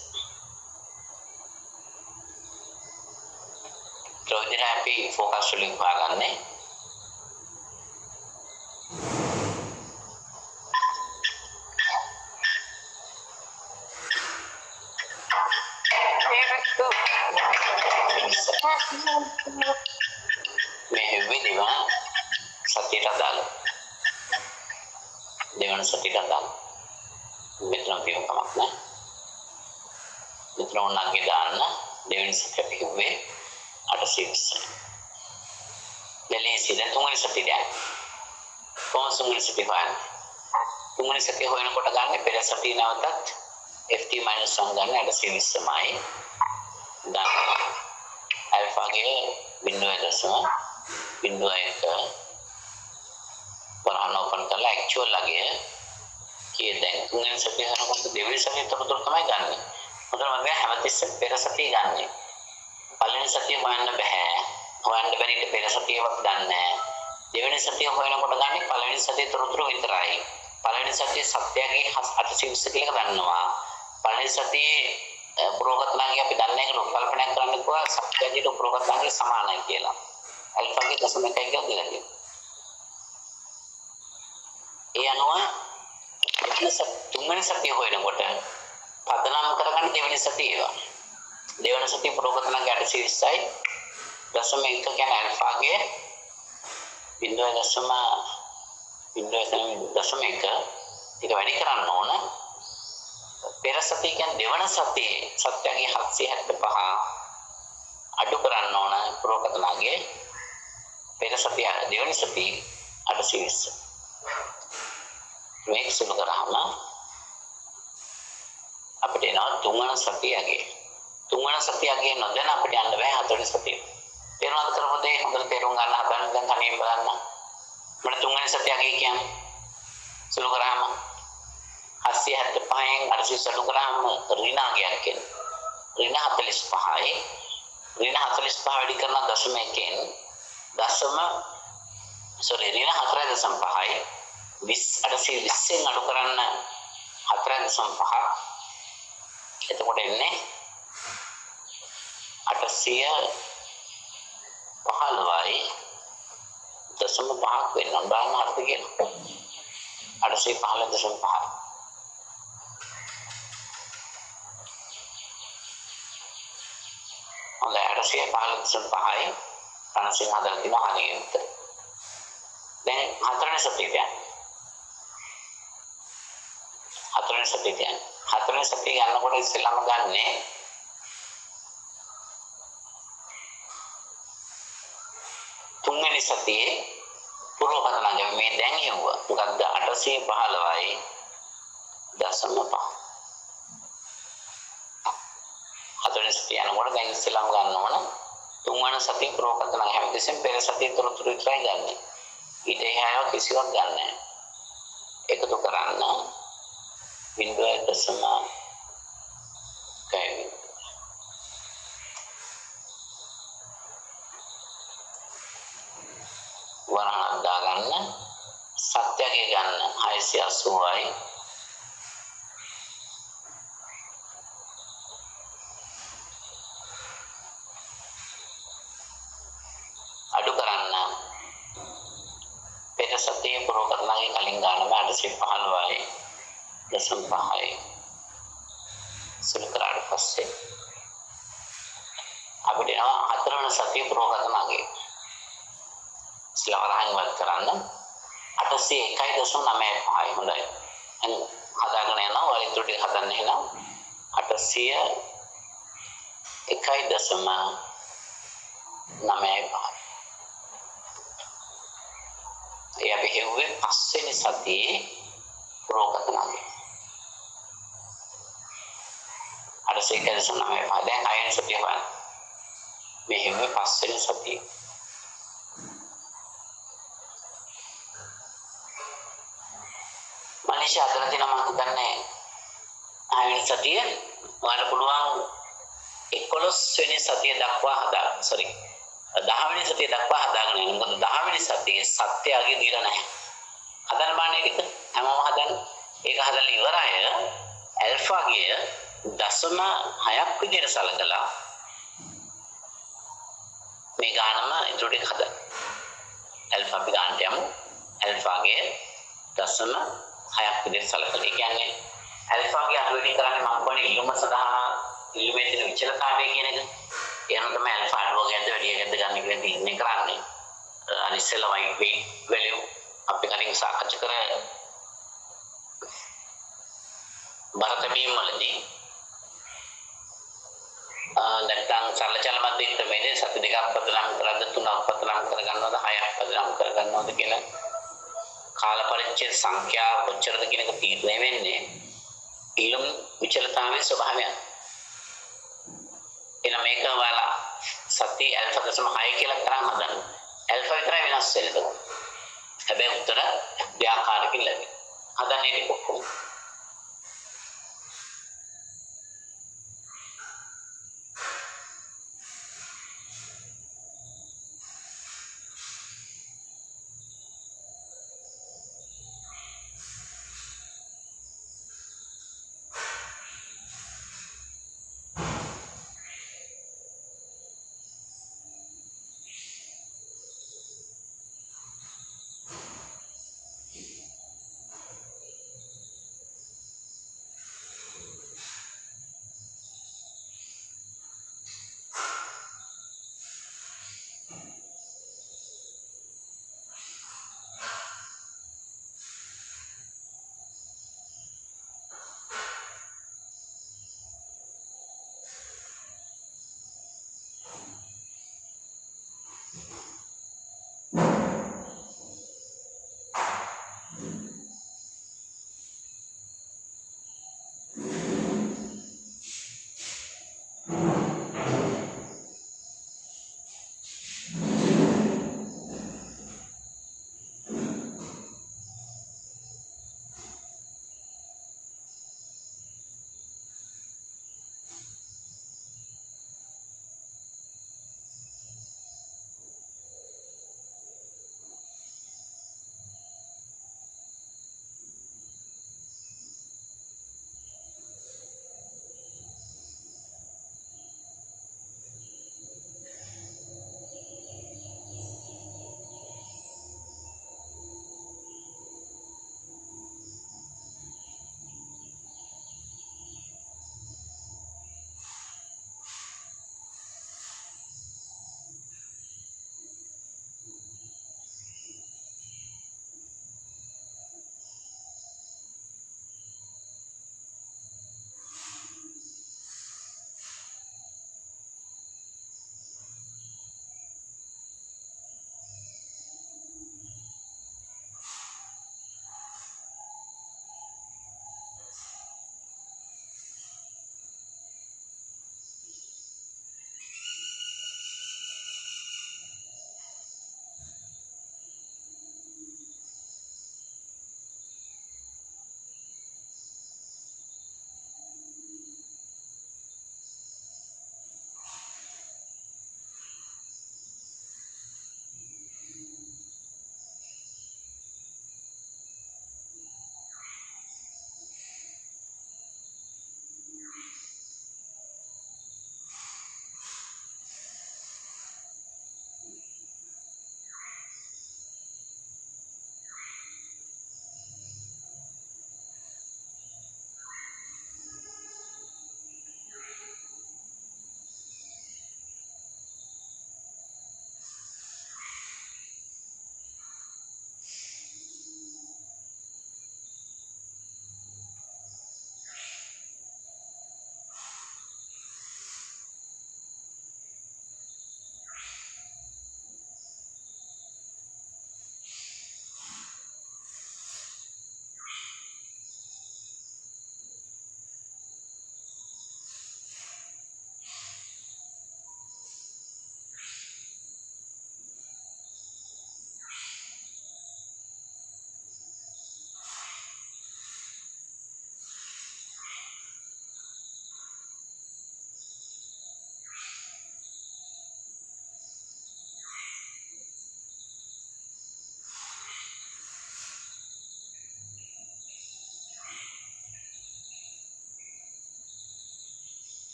ප්‍රොජෙක්ට් අපි ફોකස් වලින් හොයාගන්නේ. මේ හෙව්වේ දෙවන සතියට අදාළ දෙවන සතියට අදාළ මෙතන තියෙන කමක් නෑ මෙතන උන්නගේ දාන්න දෙවෙනි සතියට හෙව්වේ 820 දෙලේසි දැන් තුන්වෙනි සතියට යන්න කොහොමද තුන්වෙනි සතිය හොයන්නේ තුන්වෙනි සතිය හොයනකොට ගන්න පෙර සතිය නැවතත් ft - 1 ගන්න 820මයි දාන්න alphaගේ 0.01 වරහන් ඕපන් කරලා ඇක්චුවල් ලගේ කී දැන් තුන්වෙනි සතිය හරනකොට දෙවෙනි සතිය තොරතුරු තමයි ගන්නෙ. මොකද මම හැමතිස්සෙම පෙර සතිය ගන්නෙ. පළවෙනි සතිය හොයන්න බෑ. හොයන්න බැරි ඉත පෙර සතියවත් දන්නේ නැහැ. දෙවෙනි සතිය හොයනකොට ගන්නෙ පළවෙනි සතිය තොරතුරු විතරයි. පළවෙනි සතියේ සත්‍යයේ 820 කියලා දන්නවා. පළවෙනි සතියේ පුරෝගතනාගේ අපි දන්නේ නැහැ කියලා කල්පනා කරන්න කිව්වා සත්‍යයේ පුරෝගතනාගේ සමානයි කියලා. අල්ෆාගේ 0.1 කියලා දෙලා තියෙනවා. ඒ අනුව තුන්වෙනි සතිය හොයනකොට පදනම් කරගන්න දෙවෙනි සතිය ඒවා. දෙවෙනි සතිය පුරෝගතනාගේ 820යි 0.1 කියන්නේ අල්ෆාගේ 0.1 ඒක වැඩි කරන්න ඕන. පෙර සතිය කියන්නේ දෙවන සතියේ සත්‍යයේ 775 අඩු කරන්න ඕන පුරෝගතනාගේ පෙර සතිය දෙවනි සතිය 820 මේක සුළු කරාම අපිට එනවා තුන්වන සතියගේ නොදැන අපිට යන්න බෑ හතරවෙනි සතිය. තේරුණාද කරපු දේ හොඳට තේරුම් ගන්න හදන්න දැන් කණින් බලන්න. මම තුන්වන සතියගේ කියන්නේ සුළු කරාම 775න් 820 කරාම ඍණාගයක් කියන්නේ. ඍණ 45යි ඍණ 45 වැඩි කරන 0.1න් ඍණ 4.5යි 820න් අඩු කරන්න 4.5 එතකොට එන්නේ 815යි 0.5ක් වෙන්න ඕන බලන්න හරිද කියලා 815.5 හොඳයි 815.5යි 50 හදලා තියෙනවා හරියට උත්තර. දැන් හතරවෙනි සතියට යන්න. හතරවෙනි සතිය යනකොට ඉස්සෙල්ලාම ගන්නෙ තුන්වෙනි සතියේ පුරෝපතනගේ මේ දැන් හෙව්වා. මොකක්ද 815යි 0.5. හතරවෙනි සතිය යනකොට දැන් ඉස්සෙල්ලාම ගන්න ඕන තුන්වෙනි සතිය පුරෝපතන හැමදෙස්සෙන් පෙර සතිය තොරතුරු විතරයි ගන්නෙ. ඊට එහාම කිසිවක් ගන්න නැහැ. එකතු කරන්න බිඳුවයි දශම කයි වරහණක් දාගන්න සත්‍යයේ ගන්න 680යි අඩු කරන්න පෙර සතියේ පුරෝකරණගේ කලින් ගන්න 815යි 0.5යි සුළු කරාට පස්සේ අපිට හතරවන සතිය පුරෝකරණගේ ඉස්ලාම වත් කරන්න 801.95යි හොඳයි. හදාගෙන යනවා වලින් ටික හදන්න එහෙනම් 801.95 ඒ අපි හෙව්වේ පස්වෙනි සතියේ පුරෝකතනගේ 801.95 දැන් හයවෙනි සතිය වань මේ හෙව්වේ පස්වෙනි සතියේ මනිෂ අතර දින මම හිතන්නේ හයවෙනි සතිය ඔයාලට පුළුවන් 11 වෙනි සතිය දක්වා හදා 10 වෙනි සතිය දක්වා හදාගෙන යන්න. මොකද 10 වෙනි සතියේ සත්‍යයගේ දීලා නැහැ. හදන්න බාන්නේ ඒක හැමෝම හදන්න. ඒක හදලා ඉවර අය ඇල්ෆාගේ 0.6ක් විදිහට සලකලා මේ ගානම ඉතුරු ටික හදන්න. ඇල්ෆා අපි ගන්නට යමු. ඇල්ෆාගේ 0.6ක් විදිහට සලකලා. ඒ කියන්නේ ඇල්ෆාගේ අඩුවෙන් කරන්නේ මම කියන්නේ ඉල්ලුම සඳහා ඉල්ලුමේ තියෙන විචලතාවය කියන එක. එහෙනම් තමයි ඇල්ෆා අඩුවකටද වැඩියකටද ගන්න කියලා තීරණය කරන්නේ. අනිස්සෙල්ලා වයිට් වේට් වැලියු අපි කලින් සාකච්ඡා කරා භරත බීම් වලදී නැත්නම් සරල චල මැදින් ක්‍රමයේදී සති දෙකක් පදනම් කරද්ද තුනක් පදනම් කරගන්නවද හයක් පදනම් කරගන්නවද කියලා කාල පරිච්ඡේද සංඛ්‍යාව කොච්චරද කියන එක තීරණය වෙන්නේ ඊළම විචලතාවයේ ස්වභාවය. එන මේක ඔයාලා සති ඇල්ෆා 0.6 කියලා තරම් හදන්න. ඇල්ෆා විතරයි වෙනස් වෙන්නේ. හැබැයි උත්තර දෙආකාරකින් ලැබෙනවා. හදන්නේ ඒක කොහොමද?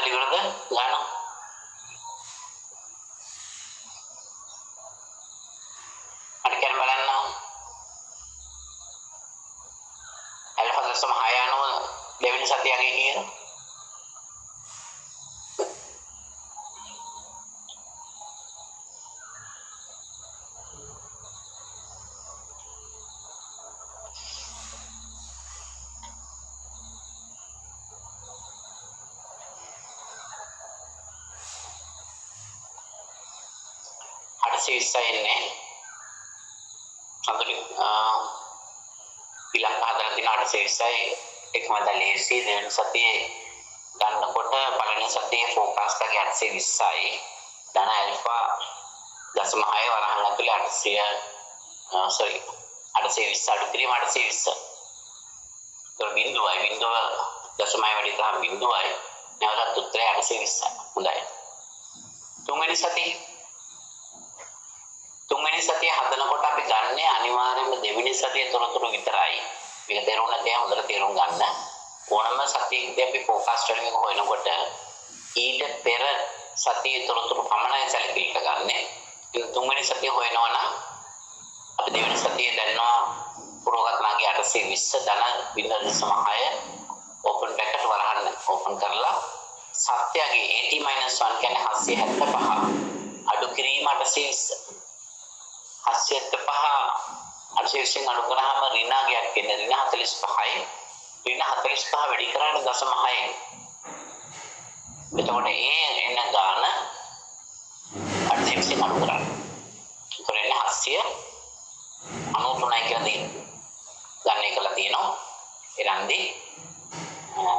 දිගටද ගන්න. අර කියන බලන්න ඇල්ෆා දශම 6 අනුව දෙවෙනි සතියගේ කියන ඉන්නේ සම්පූර්ණ ඊළඟ හදලා තියෙන 820යි එකම දැලේසි දෙවෙනි සතියේ ගන්නකොට පළවෙනි සතියේ ફોකාස් එකේ 820යි ධන ඇල්ෆා 0.6 වරහන් ඇතුලේ 820 අඩු කිරීම 820 તો බිඳුවයි 0.6 වැඩි තරම් බිඳුවයි නැවතත් උත්තරය 820 හොඳයි තුන්වෙනි සතිය හදනකොට අපි ගන්න අනිවාර්යයෙන්ම දෙවෙනි සතිය තොරතුරු විතරයි. මේක තේරුම් නැත්නම් හොඳට තේරුම් ගන්න. ඕනම සතියකදී අපි ફોකාස් වලින් හොයනකොට ඊට පෙර සතියේ තොරතුරු පමණයි සැලකිලිට ගන්න. ඉතින් තුන්වෙනි සතිය හොයනවා නම් අපි දෙවෙනි සතියේ දන්නවා පුරෝගතනාගේ 820 ධන 0.6 ඕපන් බ්‍රැකට් වරහන් ඕපන් කරලා සත්‍යයේ 80 - 1 කියන්නේ 775 අඩු කිරීම 820 805 අඩු කරාම ඍණාගයක් එන්නේ ඍණ 45යි ඍණ 45 වැඩි කරාට 0.6 එතකොට එන ගාන 820 අඩු කරා ඒතරේ 793යි කියලා ගන්න එකලා තියෙනවා එරන්දි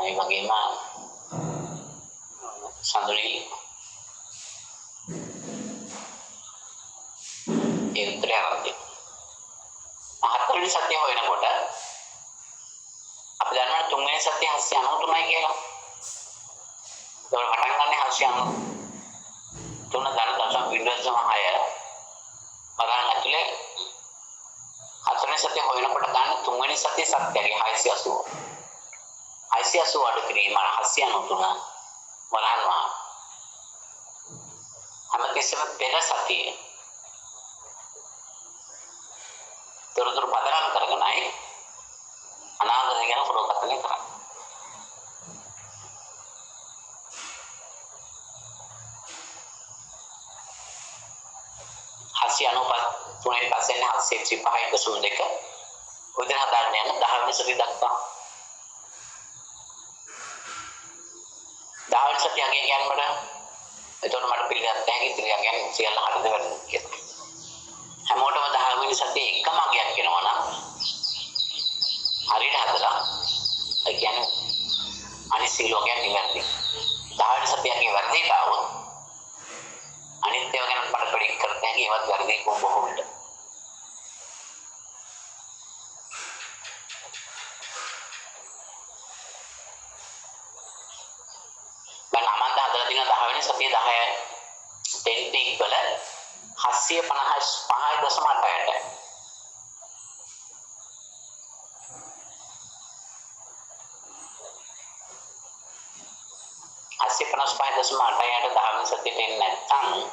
ඒ වගේම සඳුලි ඒ උත්තරය අරන්දි හතරවෙනි සතිය හොයනකොට අපි දන්නවා තුන්වෙනි සතිය 793යි කියලා. ඒක පටන් ගන්න 793 තුන ධන දශම වින්ඩෝස් 6 වරහන් ඇතුලේ හතරවෙනි සතිය හොයනකොට ගන්න තුන්වෙනි සතිය සත්‍යයේ 680 680 අඩු කිරීම 793 වරහන් වා හැමතිස්සෙම පෙර සතියේ තොරතුරු පදනම් කරගෙනයි අනාගතය ගැන පුරෝගතනය කරන්නේ. තුනෙන් පස්සේ 735.2 උදේ හදාගෙන යන 10 වෙනි සතිය දක්වා 10 වෙනි සතිය අගේ කියන්නට එතකොට මට පිළිගන්න හැකි ඉතිරිය කියන්නේ සියල්ල හරිද වැරදිද කියලා. හැමෝටම 10 වෙනි සතියේ එකම අගයක් වෙනවා නම් හරියට හදලා ඒ කියන්නේ අනිත් සියලුම නිවැරදි 10 වෙනි සතියේ වැරදිට આવොත් අනිත් ඒවා ගැන මට ප්‍රෙඩික්ට් කරන්න හැකි ඒවත් වැරදි බොහෝ විට මම අමන්ද හදලා තියෙන 10 වෙනි සතියේ 10 10 වල 755.8ට 755.8ට 10 වෙනි සතියට එන්නේ නැත්නම්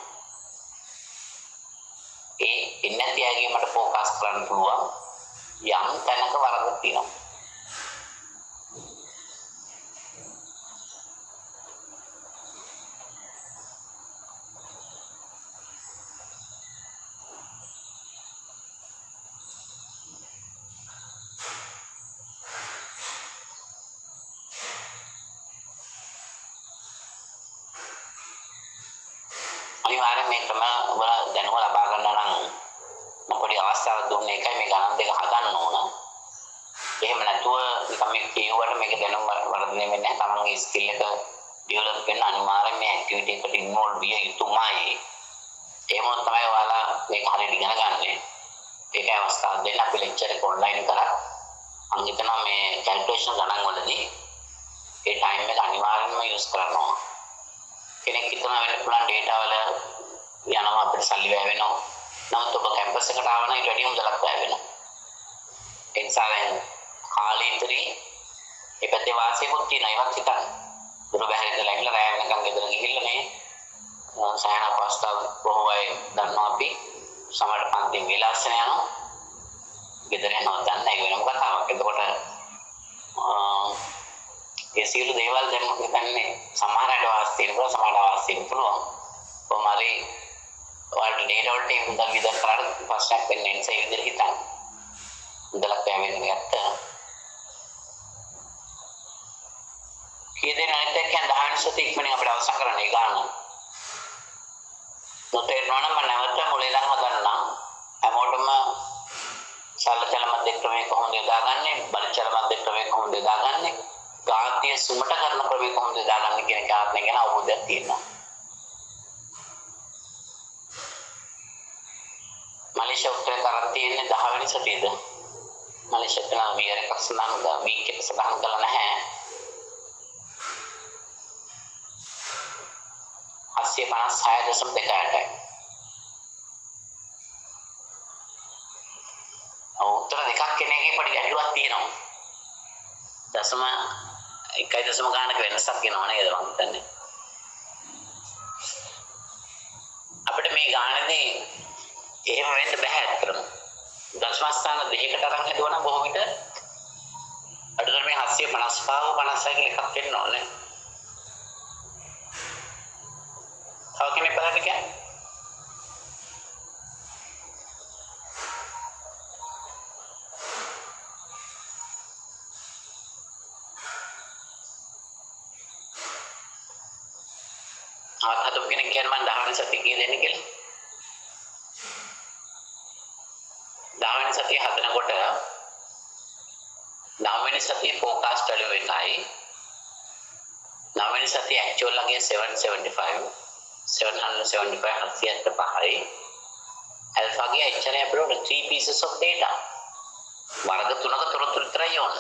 ඒ එන්නේ තියාගේ මට ફોකස් කරන්න පුළුවන් යම් තැනක වරදක් තියෙනවා. අනිවාර්යෙන් මේ ක්‍රම වල දැනුම ලබා ගන්න නම් මම පොඩි අවස්ථාවක් දුන්නේ එකයි මේ ගණන් දෙක හදන්න ඕන. එහෙම නැතුව නිකන් මේ කියුවට මේක දැනුම වර්ධනය වෙන්නේ නැහැ. තමන්ගේ ස්කිල් එක ඩෙවලොප් වෙන්න අනිවාර්යෙන් මේ ඇක්ටිවිටි එකට ඉන්වෝල්ව් විය යුතුමයි. එහෙම තමයි ඔයාලා මේක හරියට ඉගෙන ගන්න. ඒකයි අවස්ථාවක් දෙන්න අපි ලෙක්චර් එක ඔන්ලයින් කරා. මම හිතනවා මේ කැල්කියුලේෂන් ගණන් වලදී ඒ ටයිම් එක අනිවාර්යෙන්ම යූස් කරන්න ඕන. කෙනෙක් හිතනවා වෙන්න පුළුවන් ඩේටා වල යනවා අපිට සල්ලි වැය වෙනවා. නමුත් ඔබ කැම්පස් එකට ආව නම් ඊට වැඩිය මුදලක් වැය වෙනවා. ඒ නිසා දැන් කාලීතරී ඒ පැත්තේ වාසියකුත් තියෙනවා ඒවත් හිතන්න. දුර බැහැර ඉඳලා ඇවිල්ලා රෑ වෙනකන් ගෙදර ගිහිල්ලා මේ සෑහෙන අපස්ථා බොහෝ අය දන්නවා අපි සමහර පන්ති විලාසන යනවා ගෙදර යනවා දන්නේ ඒක වෙනම කතාවක්. එතකොට ඒ සියලු දේවල් දැන් මම හිතන්නේ සමහර අයට වාස් තියෙනවා සමහරට වාස් තියෙන්න පුළුවන්. කොහොමරි ඔයාලට ඩේටා වලට ඒක මුදල් විතර කරලා ප්‍රශ්නයක් වෙන්නේ නැහැ ඒ විදිහට හිතන්න. මුදලක් පැමිණෙන්න ගත්තා. කීදෙන අනිත් එක්කෙන් 10 වෙනි සති ඉක්මනින් අපිට අවසන් කරන්න ඒ ගන්න. නොතේරෙනවා නම් මම නැවත මුලින් ඉඳන් හදන්නම්. හැමෝටම සරල චල මධ්‍ය ක්‍රමය කොහොමද යොදාගන්නේ? බල චල මධ්‍ය ක්‍රමය කොහොමද යොදාගන්නේ? ගාත්‍ය සුමට කරන ක්‍රමය කොහොමද යොදාගන්නේ කියන කාරණේ ගැන අවබෝධයක් තියෙනවා. මලේසියා උත්තරේ තරම් තියෙන්නේ 10 වෙනි සතියේද? මලේසියාට නම් වියර එකක් සඳහන් වීක් එක සඳහන් කළා නැහැ. 856.28යි. උත්තර දෙකක් කෙනෙක්ගේ පොඩි ගැටලුවක් තියෙනවා. දශම 1.0 ගානක වෙනසක් වෙනවා නේද මම හිතන්නේ. අපිට මේ ගානේදී එහෙම වෙන්න බෑ අත්‍තරම. දශම ස්ථාන දෙකකට අරන් හදුවා නම් බොහෝ විට අඩුතර මේ 755 56 කියලා එකක් වෙන්න ඕනේ. තව කෙනෙක් බලන්න කියන්නේ හදපු කෙනෙක් කියන්නේ මම 10 වෙනි සතිය කී දෙන්නේ කියලා. 10 වෙනි සතිය හදනකොට 9 වෙනි සතිය ફોකාස්ට් වැලියු එකයි. 9 වෙනි සතිය ඇක්චුවල් ලගේ 775 775යි. alpha ගේ එච්චරයි අපිට 3 pieces of data. වර්ග තුනක තොරතුරු විතරයි ඕන.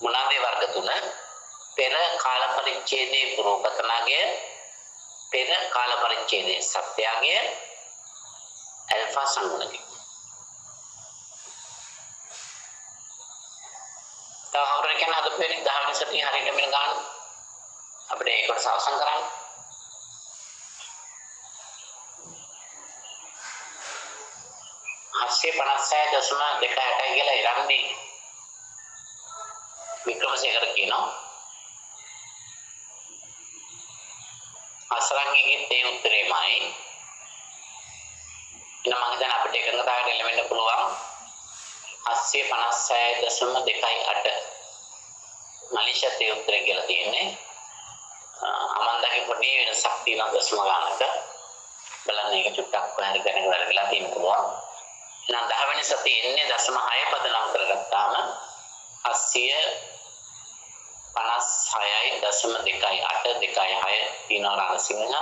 මොනවාද ඒ වර්ග තුන? පෙර කාල පරිච්ඡේදයේ පුරෝගතනාගේ පෙර කාල පරිච්ඡේදයේ සත්‍යයේ ඇල්ෆා සංගුණකේ. තවහවර කියන අද පෙරේ 10 වෙනි සතිය හරියට මෙන්න ගන්න. අපිට ඒකට සාසන් කරන්න. හස්සේ 56.260 කියලා ඉරන්දි වික්‍රමසේකර කියනවා. අසරංගිගේ තේ උත්තරේමයි. එන මම හිතන අපිට එකඟතාවයට එළවෙන්න පුළුවන් 756.28 මලේසියා තේ උත්තරේ කියලා තියෙන්නේ. අමන්දාගේ පොඩි වෙනසක් තියෙනවා දශම ගානක. බලන්න ඒක චුට්ටක් කොහරි දැනගෙන වෙලා තියෙන්න පුළුවන්. එහෙනම් 10 වෙනි සතියේ ඉන්නේ දශම 6 පදනම් කරගත්තාම 756.28 තියෙනවා රාසිංහ.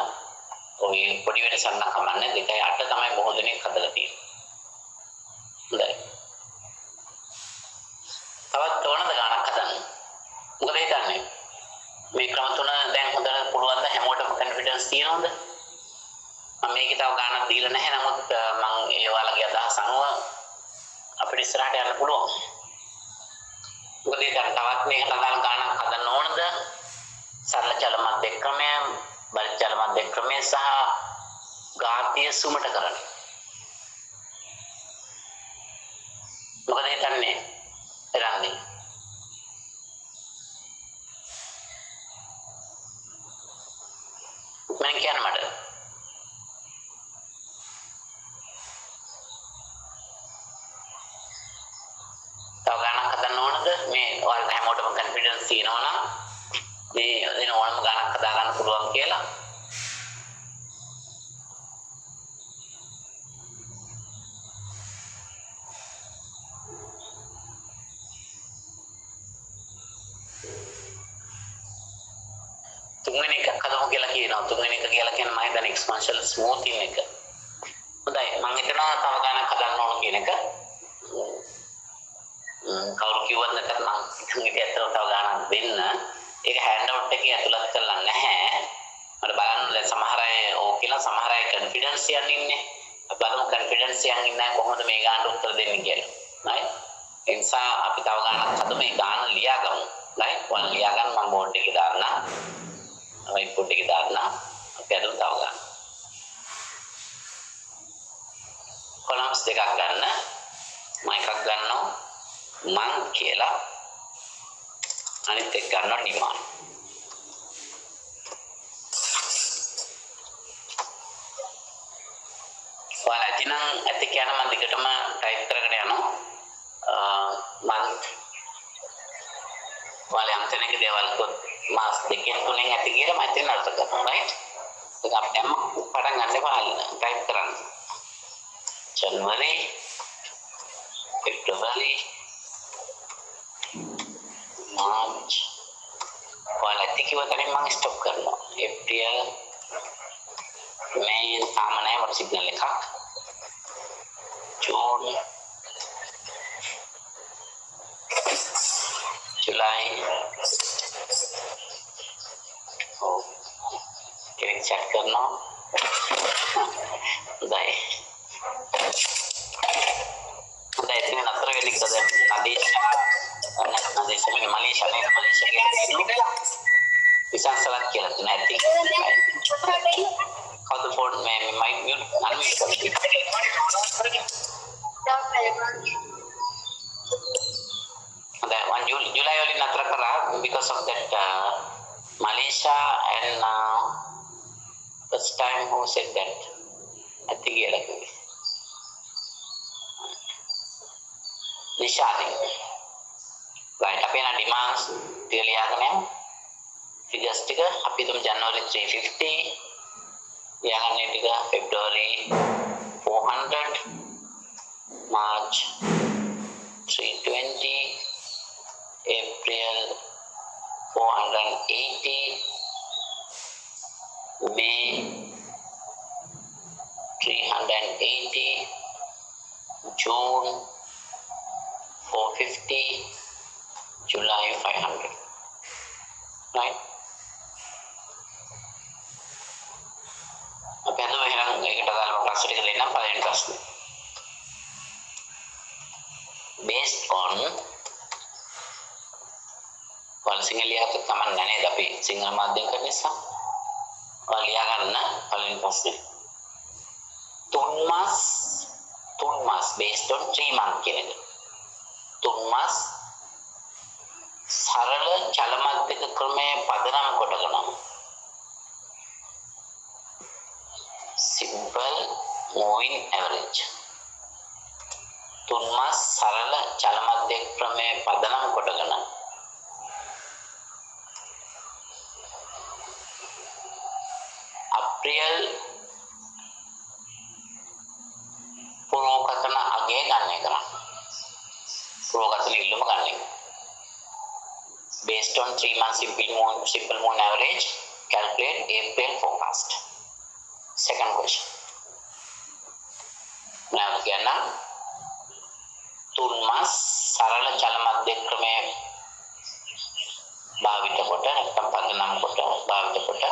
ඔය පොඩි වෙනසක් නම් කමන්නේ 2.8 තමයි බොහෝ දෙනෙක් හදලා තියෙන්නේ. හොඳයි. තවත් ඕනද ගානක් හදන්න? මොකද හිතන්නේ? මේ ක්‍රම තුන දැන් හොඳට පුළුවන් ද හැමෝටම කොන්ෆිඩන්ස් තියෙනවද? මම මේකේ තව ගානක් දීලා නැහැ නමුත් මම ඒ ඔයාලගේ අදහස් අනුව අපිට ඉස්සරහට යන්න පුළුවන්. මොකද දැන් තවත් මේකට අදාළ ගානක් හදන්න ඕනද? සරල චල මධ්‍ය ක්‍රමය, බල චල මධ්‍ය ක්‍රමය සහ ඝාතීය සුමට කරන්න. මොකද හිතන්නේ? එරන්දි. මම කියන්න මට. තව ගානක් හදන්න ඕනද? මේ ඔයාලට හැමෝටම කොන්ෆිඩන්ස් තියෙනවා නම් මේ දින ඕනම ගානක් හදා ගන්න පුළුවන් කියලා. තුන්වෙනි එක හදමු කියලා කියනවා. තුන්වෙනි එක කියලා කියන්නේ මම හිතන්නේ එක්ස්පැන්ෂන් ස්මූතින් එක. හොඳයි මම හිතනවා තව ගානක් හදන්න ඕන කියන එක. කවුරු කිව්වත් නැත්නම් මම හිතන්නේ ඇත්තටම තව ගානක් දෙන්න. ඒක හෑන්ඩ් අවුට් එකේ ඇතුළත් කරලා නැහැ. මට බලන්න දැන් සමහර අය ඕක කියලා සමහර අය කොන්ෆිඩන්ස් යන් ඉන්නේ. අපි බලමු කොන්ෆිඩන්ස් යන් ඉන්නේ කොහොමද මේ ගානට උත්තර දෙන්නේ කියලා. right? ඒ නිසා අපි තව ගානක් හදමු මේ ගාන ලියාගමු. right? Wal liyagan mම board එකේ දාන්න. whiteboard එකේ දාන්න. අපි අද තව ගන්න. columns දෙකක් ගන්න. මම එකක් ගන්නවා මං කියලා. අනිත් එක ගන්නවා නිමාන. ඔයාලා ඇතිනම් ඇති කියන මම දිගටම ටයිප් කරගෙන යනවා. month ඔයාලා යම් තැනක දේවල් මාස් දෙකෙන් තුනෙන් ඇති කියලා මම එතන අර්ථ කරනවා right. ඒක අපි දැම්ම පටන් ගන්න එපා ටයිප් කරන්න. January, February, March. ඔයාලා ඇති කිව්ව තැනින් මම ස්ටොප් කරනවා. April, May තාම නැහැ මට සිග්නල් එකක්. June, July. කෙනෙක් chat කරනවා. හොඳයි. හොඳයි ඉතින් නතර වෙන්න ඉස්සද නදේශ මලේසියා විසංසලක් කියලා තියෙන ඇති. කවුද ෆෝන් මේ mic mute unmute that one July only natra kara because of that Malaysia and first time who said that I think like Nishadi right api na demands ටික ලියාගෙන යමු figures ටික අපි තුමු January 350 ලියාගන්නේ ටික February 400 March 320 April 480 May 380 June 450 July 500 right අපි අද එහෙනම් ඒකට දාලා ප්‍රශ්න ටික දෙන්නම් පළවෙනි ප්‍රශ්නේ based on වල සිංහලියට තමයි නේද අපි සිංහල මාධ්‍යයෙන් කරන නිසා ඔය ලියා ගන්න පළවෙනි ප්‍රශ්නේ තුන් මාස based on 3 month කියන එක තුන් මාස සරල චලමද්දික ක්‍රමයේ පදනම් කොටගෙන simple moving average තුන් මාස සරල චලමද්දික ක්‍රමයේ පදනම් කොටගෙන අප්‍රේල් පුරෝකතන අගය ගන්න එක පුරෝකතන ඉල්ලුම ගන්න එක based on 3 months simple moon average calculate April forecast second question now කියන්න තුන් මාස සරල චල මධ්‍ය ක්‍රමයේ භාවිත කොට නැත්නම් පදනම් කොට භාවිත කොට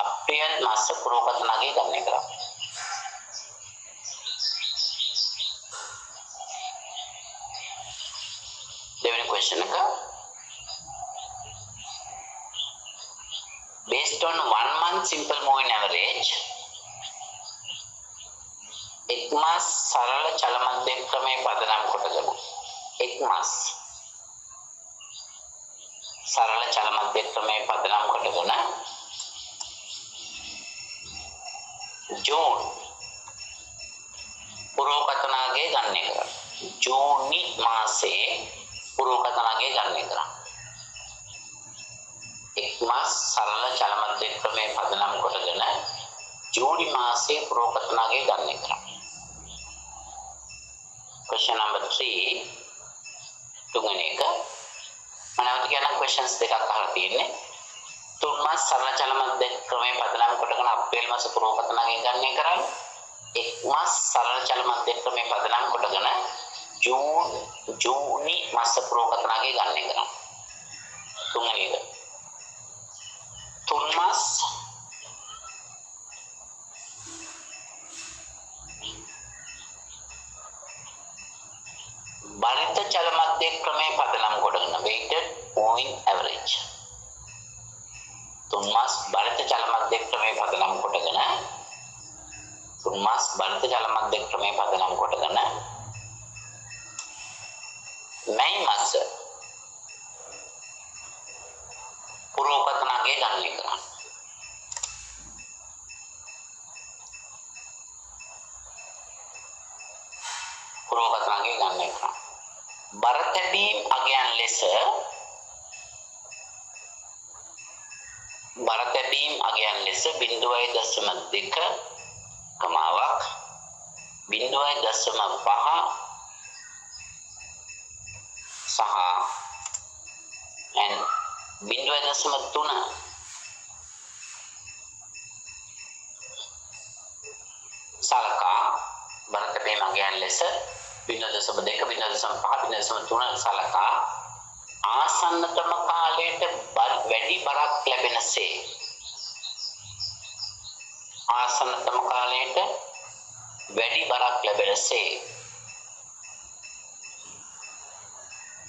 අප්‍රේල් මාස පුරෝකතන අගය ගන්න එක දෙවෙනි question එක based on 1 month simple moving average एक मास सरल चल मध्य क्रमे पदनाम කොටගෙන एक मास सरल चल मध्य क्रमे पदनाम කොටගෙන जून පුරෝකතනාගේ ගන්න එක ජූනි මාසේ පුරෝකතනාගේ ගන්න එක एक मास सरल चल मध्य क्रमे पदनाम කොටගෙන जून मासे පුරෝකතනාගේ ගන්න එක question number 3 තුන්වෙනි එක මනවට කියන questions දෙකක් අහලා තියෙන්නේ තුන් මාස සරල චල මධ්‍ය ක්‍රමයේ පදනම් කොටගෙන අප්‍රේල් මාස පුරෝකතනාගේ ගන්න එක කරන්නේ එක් මාස සරල චල මධ්‍ය ක්‍රමයේ පදනම් කොටගෙන ජූනි මාස පුරෝකතනාගේ ගන්න එක කරන්නේ තුන්වෙනි එක තුන් මාස බරිත චල මධ්‍ය ක්‍රමයේ පදනම් කොටගෙන weighted තුන්මාස් බරිත ජල මධ්‍ය ක්‍රමයේ පදනම් කොටගෙන තුන්මාස් බරිත ජල මධ්‍ය ක්‍රමයේ පදනම් කොටගෙන මැයි මාස පුරෝපතනගේ ගණනය කරන්න. පුරෝපතනගේ ගණනය කරන්න. බර තැබීම් අගයන් ලෙස බර තැබීම් අගයන් ලෙස 0.2 කමාවක් 0.5 සහ 0.3 සලකා බර තැබීම් අගයන් ලෙස 0.2 0.5 0.3 සලකා ආසන්නතම කාලයට වැඩි බරක් ලැබෙනසේ ආසන්නතම කාලයට වැඩි බරක් ලැබෙනසේ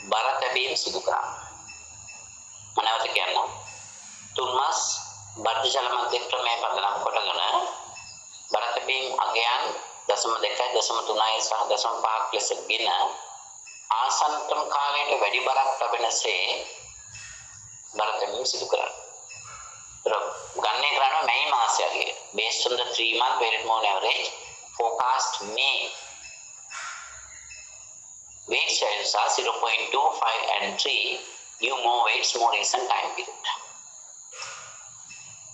බර තැබීම් සිදු කරන්න. මනවත කියන්න තුන්මාස් බද්ධ ජල මධ්‍ය ක්‍රමයේ පදනම් කොටගෙන බර තැබීම් අගයන් 0.2 0.3 සහ 0.5 ලෙසගෙන ආසන්නතම කාලයට වැඩි බරක් ලැබෙනසේ බර තැබීම් සිදු කරන්න. ගණනය කරනවා මැයි මාසයේ based on the 3-month weighted moon average forecast May weight values are 0.2, 5 and 3 new more weights more recent time period.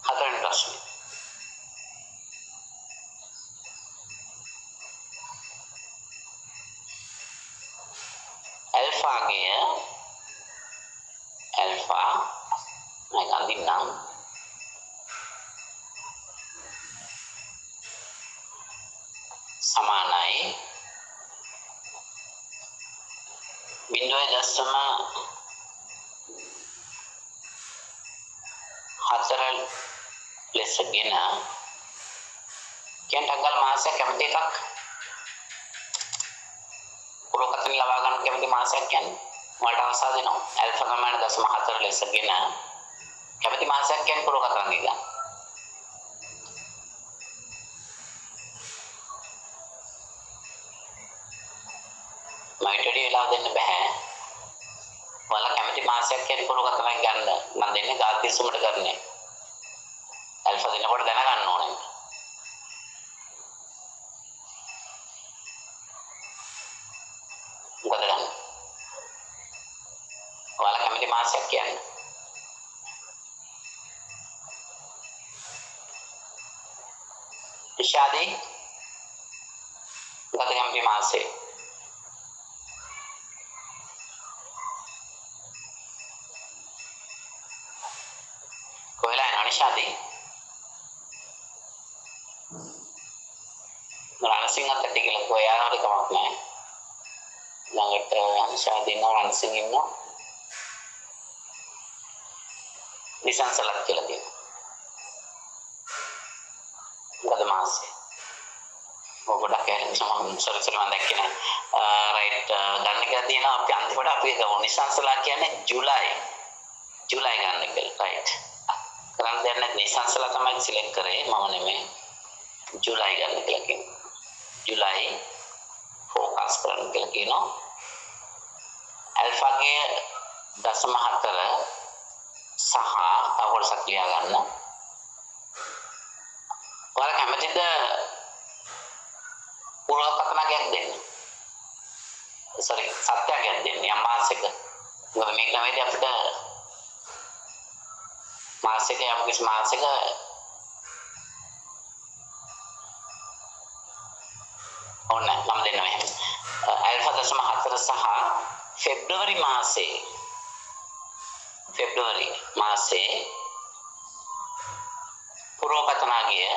හතරවෙනි ප්‍රශ්නේ alpha मैं गांधी नाम समानाई 0.4 ලෙසගෙන කියන ටගල් මාසයක් කැමති එකක් පුරෝකථන ලබා ගන්න කැමති මාසයක් කියන්නේ වලට අවස්ථාව දෙනවා ඇල්ෆා ගාමාන 0.4 ලෙසගෙන කැමති මාසයක් කියන්නේ පුරෝකථන ගන්න. මයිටඩි වෙලා දෙන්න බෑ. ඔයාලා කැමති මාසයක් කියන්නේ පුරෝකථන ගන්න මම දෙන්නේ ගාතිසුමට කරන්නේ. ඇල්ෆා දෙනකොට දැනගන්න ඕනේ. මොකද ගන්න? ඔයාලා කැමති මාසයක් කියන්නේ. ඉෂාදී මොකද කැමති මාසේ? කොහෙලා අනිෂාදී රණසිංහත් ඇටි කියලා කොයා හරි කමක් නැහැ. ළඟට අනිෂාදී නෝ රණසිංහ ඉන්නවා. නිසංසලත් කියලා තියෙනවා. මොකද මාසේ? ඔබට කියන්නේ සරසර මම දැක්කේ නැහැ. රයිට් ගන්න කියලා තියෙනවා අපි අන්තිමට අපි ගමු. නිසංසලා කියන්නේ ජූලයි ගන්න කියලා. රයිට්. කරන් දෙන්න නිසංසලා තමයි සිලෙක්ට් කරේ මම නෙමෙයි. ජූලයි ගන්න කියලා කියනවා. ජූලයි ફોකස් කරන්න කියලා කියනවා. ඇල්ෆාගේ 0.4 සහ අවර්සක් ලියා ගන්න. ඔයාලා කැමතිද පුරෝකථනයක් දෙන්න? සත්‍යයක් දෙන්න යම් මාසෙක. මොකද මේක තමයි අපිට මාසෙක යම් කිසි මාසෙක ඕන මම දෙන්නම් එහෙම. ඇල්ෆා 0.4 සහ ಫೆಬ್ರವರಿ මාසේ පුරෝකථනගිය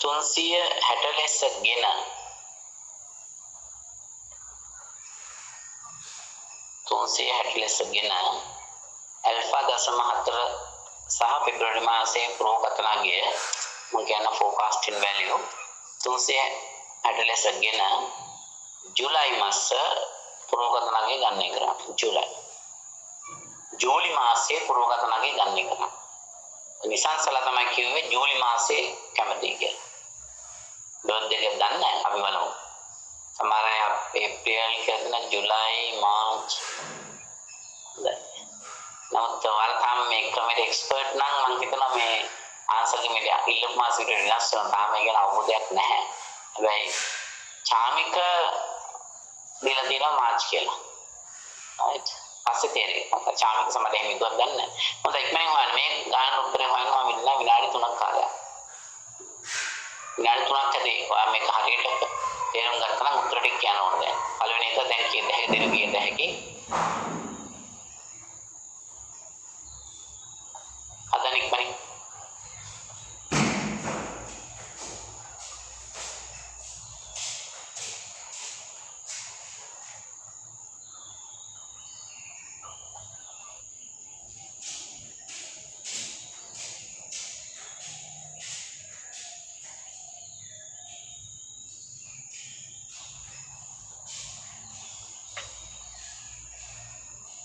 360 ලෙසගෙන 360 ලෙසගෙන ඇල්ෆා 0.4 සහ පෙබරවාරි මාසයේ පුරෝකථනගිය මම කියන forecasting value 360 ලෙසගෙන ජූලයි මාස පුරෝගත නගේ ගන්න කරා. ජූලි මාසයේ පුරෝගත නගේ ගන්න කරා. නිසංසලා තමයි කිව්වේ ජූලි මාසයේ කැමති කියලා. දොන් දෙක දන්නේ අපි බලමු. සමහර අය ඒප්‍රිල් කියන ජූලයි මාර්ච් නමුත් වරතාම මේ ක්‍රමයට එක්ස්පර්ට් නම් මම හිතනවා මේ ආන්සර් මේ ඉල්ලුම් මාසෙට වෙනස් වෙනවා. තාම ඒක අවබෝධයක් නැහැ. හැබැයි චාමික දීලා තියෙනවා මාර්ච් කියලා. right. පස්සේ තේරෙයි. මම චාමික සමඩ එහෙම ඉදුවක් ගන්න නැහැ. මොකද ඉක්මනින් හොයන්න මේ ගාන උත්තරේ හොයනවා මිල්ලා විනාඩි 3ක් කාලයක්. විනාඩි 3ක් ඇදී ඔයා මේක හරියට තේරුම් ගත්තා නම් උත්තර ටික කියන්න ඕනේ දැන්. පළවෙනි එක දැන් කියන්න හැකි දෙන කියන්න හැකි. හදන ඉක්මනින්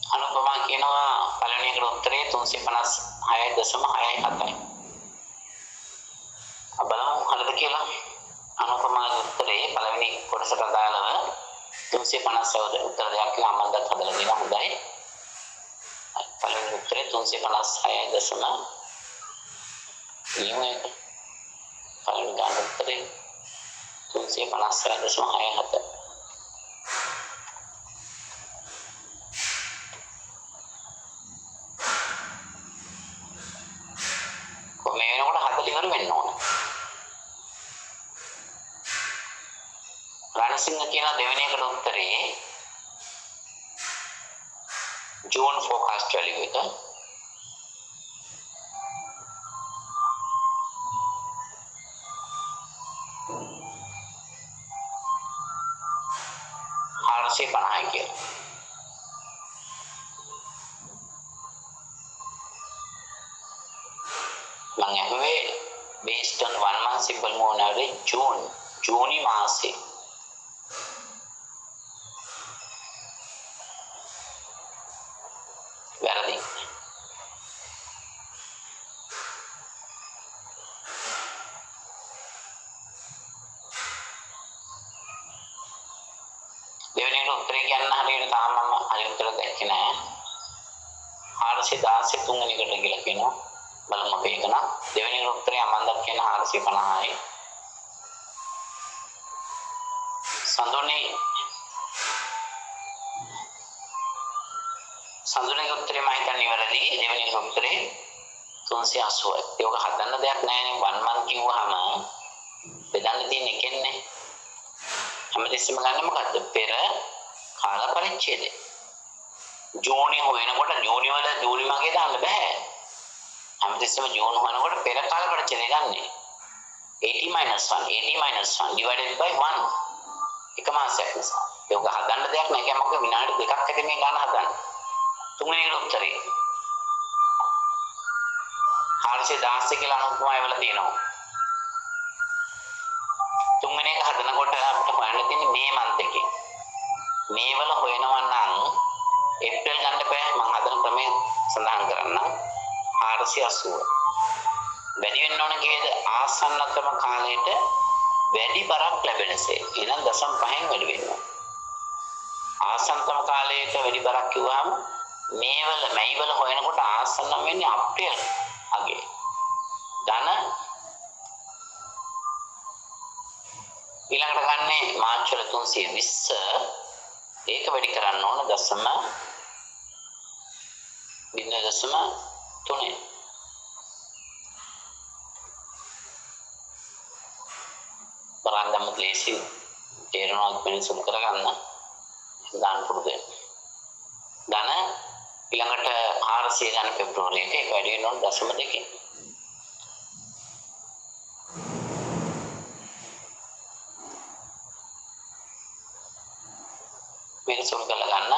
අනුපමා කියනවා පළවෙනි එකට උත්තරේ 356.67යි. බලමු හරිද කියලා. අනුපමාගේ උත්තරේ පළවෙනි කොටසට අදාළව 356 උත්තර දෙකක් කියලා අම්මන්දත් හදලා දෙනවා හොඳයි. පළවෙනි උත්තරේ 356.91. පළවෙනි ගාන උත්තරේ 356.67. මේ වෙනකොට හදලා ඉවර වෙන්න ඕන. රණසිංහ කියන දෙවෙනි එකට උත්තරේ ජූන් ෆෝකාස්ට් වැලියු එක. හාරසේ 50යි කියලා. මම ඇහුවේ based on 1 month simple moon average ජූනි මාසේ වැරදි. දෙවෙනි උත්තරේ කියන්න හරියට තාම මම හරි උත්තර දැක්කේ නෑ. 416 තුන්වෙනි එකට කියලා කියනවා. බලමු අපි ඒක නම් දෙවෙනි උත්තරේ අමන්දක් කියන 450යි. සඳුනේ උත්තරේ මම හිතන්නේ ඉවරදී. දෙවෙනි උත්තරේ 380යි. ඒක හදන්න දෙයක් නැහැ නේ. 1 month කිව්වහම බෙදන්න තියෙන එකන්නේ. හැමතිස්සෙම ගන්න මොකද්ද? පෙර කාල පරිච්ඡේදය. ජූනි හොයනකොට ජූනි වල ජූනි මාගේ දාන්න බෑ. හැමතිස්සෙම ජූන් හොයනකොට පෙර කාල පරිච්ඡේදය ගන්න. 80 divided by 1. එක මාසයක් නිසා. ඒක හදන්න දෙයක් නැහැ. මොකද විනාඩි දෙකක් ඇති මේ ගන්න හදන්න. තුන්වෙනි උත්තරේ 416 කියලා අනුපමාය වල තියෙනවා. තුන්වෙනි එක හදනකොට අපිට හොයන්න තියෙන්නේ මේ මන්ත් එකේ. මේ වල හොයනවා නම් ඒප්‍රිල් ගන්න බෑ. මම හදන ක්‍රමය සඳහන් කරන්නම්. 480 වැඩි වෙන්න ඕන කේද ආසන්නතම කාලයට වැඩි බරක් ලැබෙනසේ. එහෙනම් 0.5න් වැඩි වෙනවා. ආසන්නතම කාලයට වැඩි බරක් කිව්වම මේ වල හොයනකොට ආසන්නම් වෙන්නේ අප්‍රිල් අගේ. ධන ඊළඟට ගන්නේ මාර්ච් වල 320 ඒක වැඩි කරන්න ඕන 0.3. බලන්න මුලේසි තේරෙනවා මිනිස්සු කරගන්න දාන්න පුරුදු. ධන ඊළඟට 400 ගන්න පෙබ්‍රුවරි එක ඒක වැඩි වෙන ඕන 0.2. මේක සුළු කරලා ගන්න.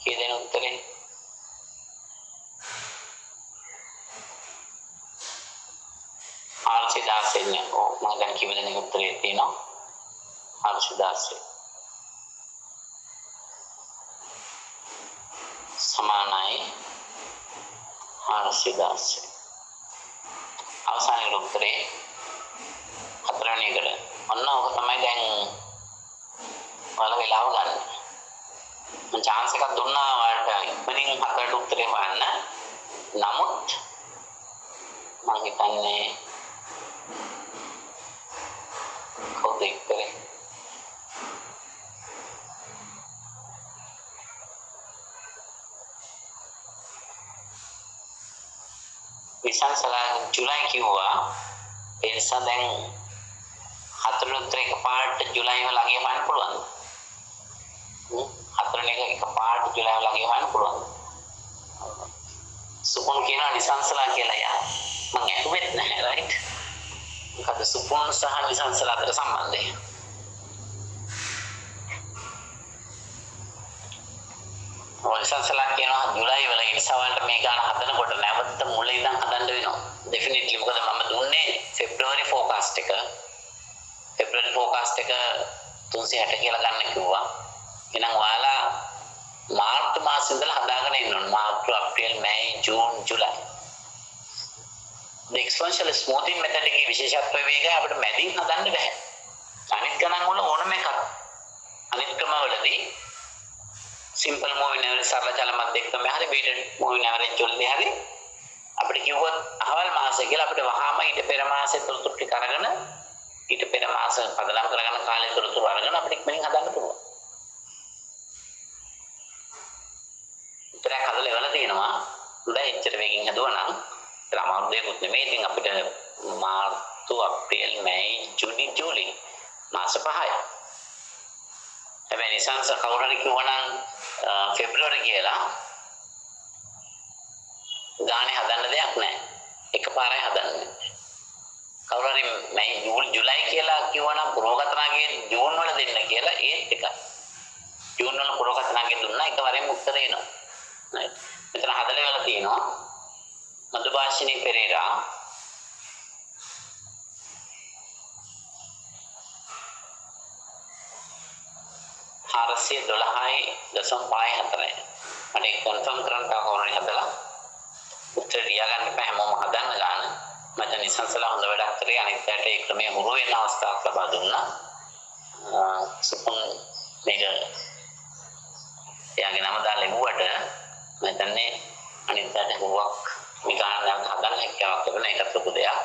කී දෙන උත්තරේ? ආර්සි දාසෙන්නේ. මම දැන් කිව්ව දෙන උත්තරේ තියෙනවා. 416 සමානයි 416. අවසානයේ උත්තරේ හතරවෙනි එකට. ඔන්න ඔක තමයි දැන් ඔයාලා වෙලාව ගන්න. මම chance එකක් දුන්නා ඔයාලට ඉක්මනින් හතරට උත්තරේ හොයන්න. නමුත් මම හිතන්නේ කවුද ඉක්තරේ? විසංසලා ජුලයි කිව්වා. ඒ නිසා දැන් හතරට එකපාරට ජුලයි වලගේ හොයන්න පුළුවන්. හතරෙන් එකපාරට ජුලයි වලගේ හොයන්න පුළුවන්. සුපුන් කියනවා නිසංසලා කියලා යා. මම ඇහුවෙත් නැහැ රයිට්. මොකද සුපුන් සහ නිසංසලා අතර සම්බන්ධය. නිසංසලා කියනවා ජුලයි වල ඒ නිසා වලට මේ ගාන හදනකොට නැවත මුල ඉඳන් හදන්න වෙනවා. ඩෙෆිනිට්ලි මොකද මම දුන්නේ ফেব্‍රුවරි ෆෝකාස්ට් එක. ফেব্‍රුවරි ෆෝකාස්ට් එක 360 කියලා ගන්න කිව්වා. එහෙනම් ඔයාලා මාර්තු මාසෙ ඉඳලා හදාගෙන ඉන්න ඕනේ. මාර්තු, අප්‍රේල්, මැයි, June, ජුලයි. The exponential smoothing method එකේ විශේෂත්වය මේකයි අපිට මැදින් හදන්න බෑ. අනිත් ගණන් වල ඕනම එකක්. අනිත් ක්‍රමවලදී simple moving average සරල චල මධ්‍යක්‍රමය හරි weighted moving average වලදී හරි අපිට කිව්වොත් අහවල් මාසය කියලා අපිට වහාම ඊට පෙර මාසෙ තොරතුරු ටික අරගෙන ඊට පෙර මාස පදනම් කරගෙන කාලේ තොරතුරු අරගෙන අපිට ඉක්මනින් හදන්න පුළුවන්. උත්තරයක් හදලා ඉවරලා තියෙනවා. උඩ එච්චර වේගෙන් හදුවා නම් ඒත් අමාරු දෙයක්වත් නෙමෙයි. ඉතින් අපිට මාර්තු, අප්‍රේල්, මැයි, ජූලි මාස 5යි. හැබැයි නිසංස කවුරු හරි කිව්වනම් ফেব্‍රුවරි කියලා ගානේ හදන්න දෙයක් නැහැ. එකපාරයි හදන්නේ. කවුරු හරි මැයි, ජුලයි කියලා කිව්වනම් පුරෝගතනාගේ ජූන් වල දෙන්න කියලා ඒත් එකයි. ජූන් වල පුරෝගතනාගේ දුන්නා එකවරෙන් උත්තරේ එනවා. right. මෙතන හදලා වෙලා තියෙනවා. මදුභාෂිනී පෙරේරා හාරසිය 12.54. මට ඒක කන්ෆර්ම් කරන්න තව කවුරුහරි හදලා උත්තර ලියා ගන්න එපා. හැමෝම හදන්න ගන්න. මට නිසංසලා හොඳ වැඩක් කරේ. අනිත් පැයට ඒ ක්‍රමයේ හුරු වෙන අවස්ථාවක් ලබා දුන්නා. සුපුන් මේක එයාගේ නම දාලා ලැබුවට මම හිතන්නේ අනිත් පැයට හුරුවක් මේ ගන්න නැවත හදන්න හැකියාවක් ලැබෙන එකත් ලොකු දෙයක්.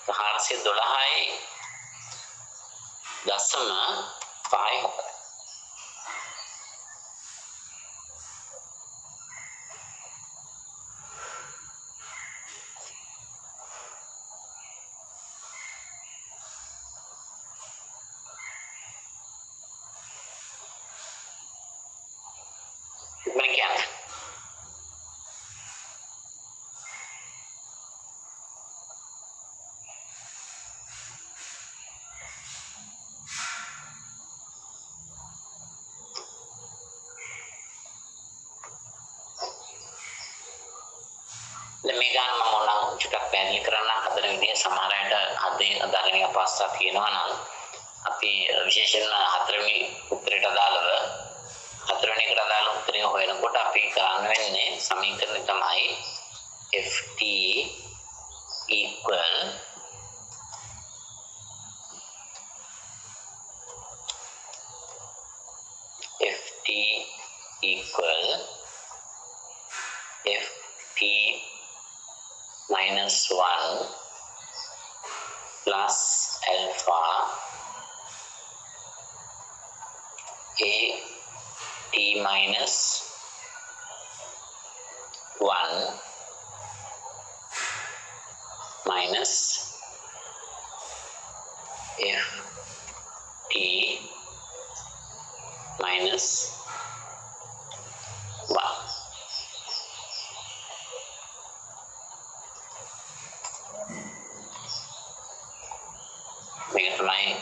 412.54. Demikian. Demikian memonang juga පැහැදිලි කරන්න හදන විදිහ සමහර අයට හදේ අදාළම අපහසුතාවක් තියෙනවා නම් අපි විශේෂයෙන්ම හතරවෙනි උත්තරයට අදාළව හතරවෙනි එකට අදාළ උත්තරය හොයනකොට අපි කරන්න වෙන්නේ සමීකරණය තමයි ft equal ft minus 1 plus alpha a t minus 1 minus f t minus 1. මේක තමයි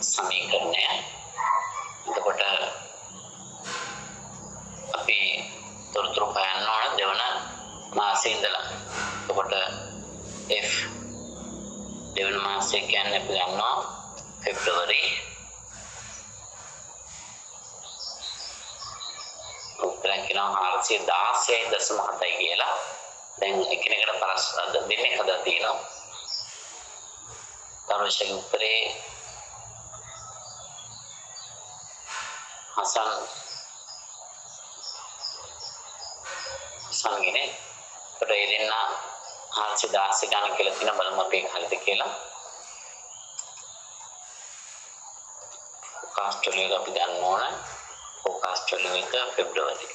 සමීකරණය. එතකොට අපි තොරතුරු හොයන්න ඕන දෙවන මාසෙ ඉඳලා. එතකොට F දෙවන මාසෙ කියන්නේ අපි ගන්නවා February. තියෙනවා 416.7යි කියලා. දැන් එකිනෙකට දෙන්නේ හදලා තියෙනවා. තරුෂගේ උත්තරේ හසන් සංගිනේ. ඒකට ඒ දෙන්න 416 ගණන් කියලා තියෙන බලමු අපි හරිද කියලා. ෆෝකාස්ට් වල අපි ගන්න ඕන. ෆෝකාස්ට් වල එක පෙබ්‍රවරි.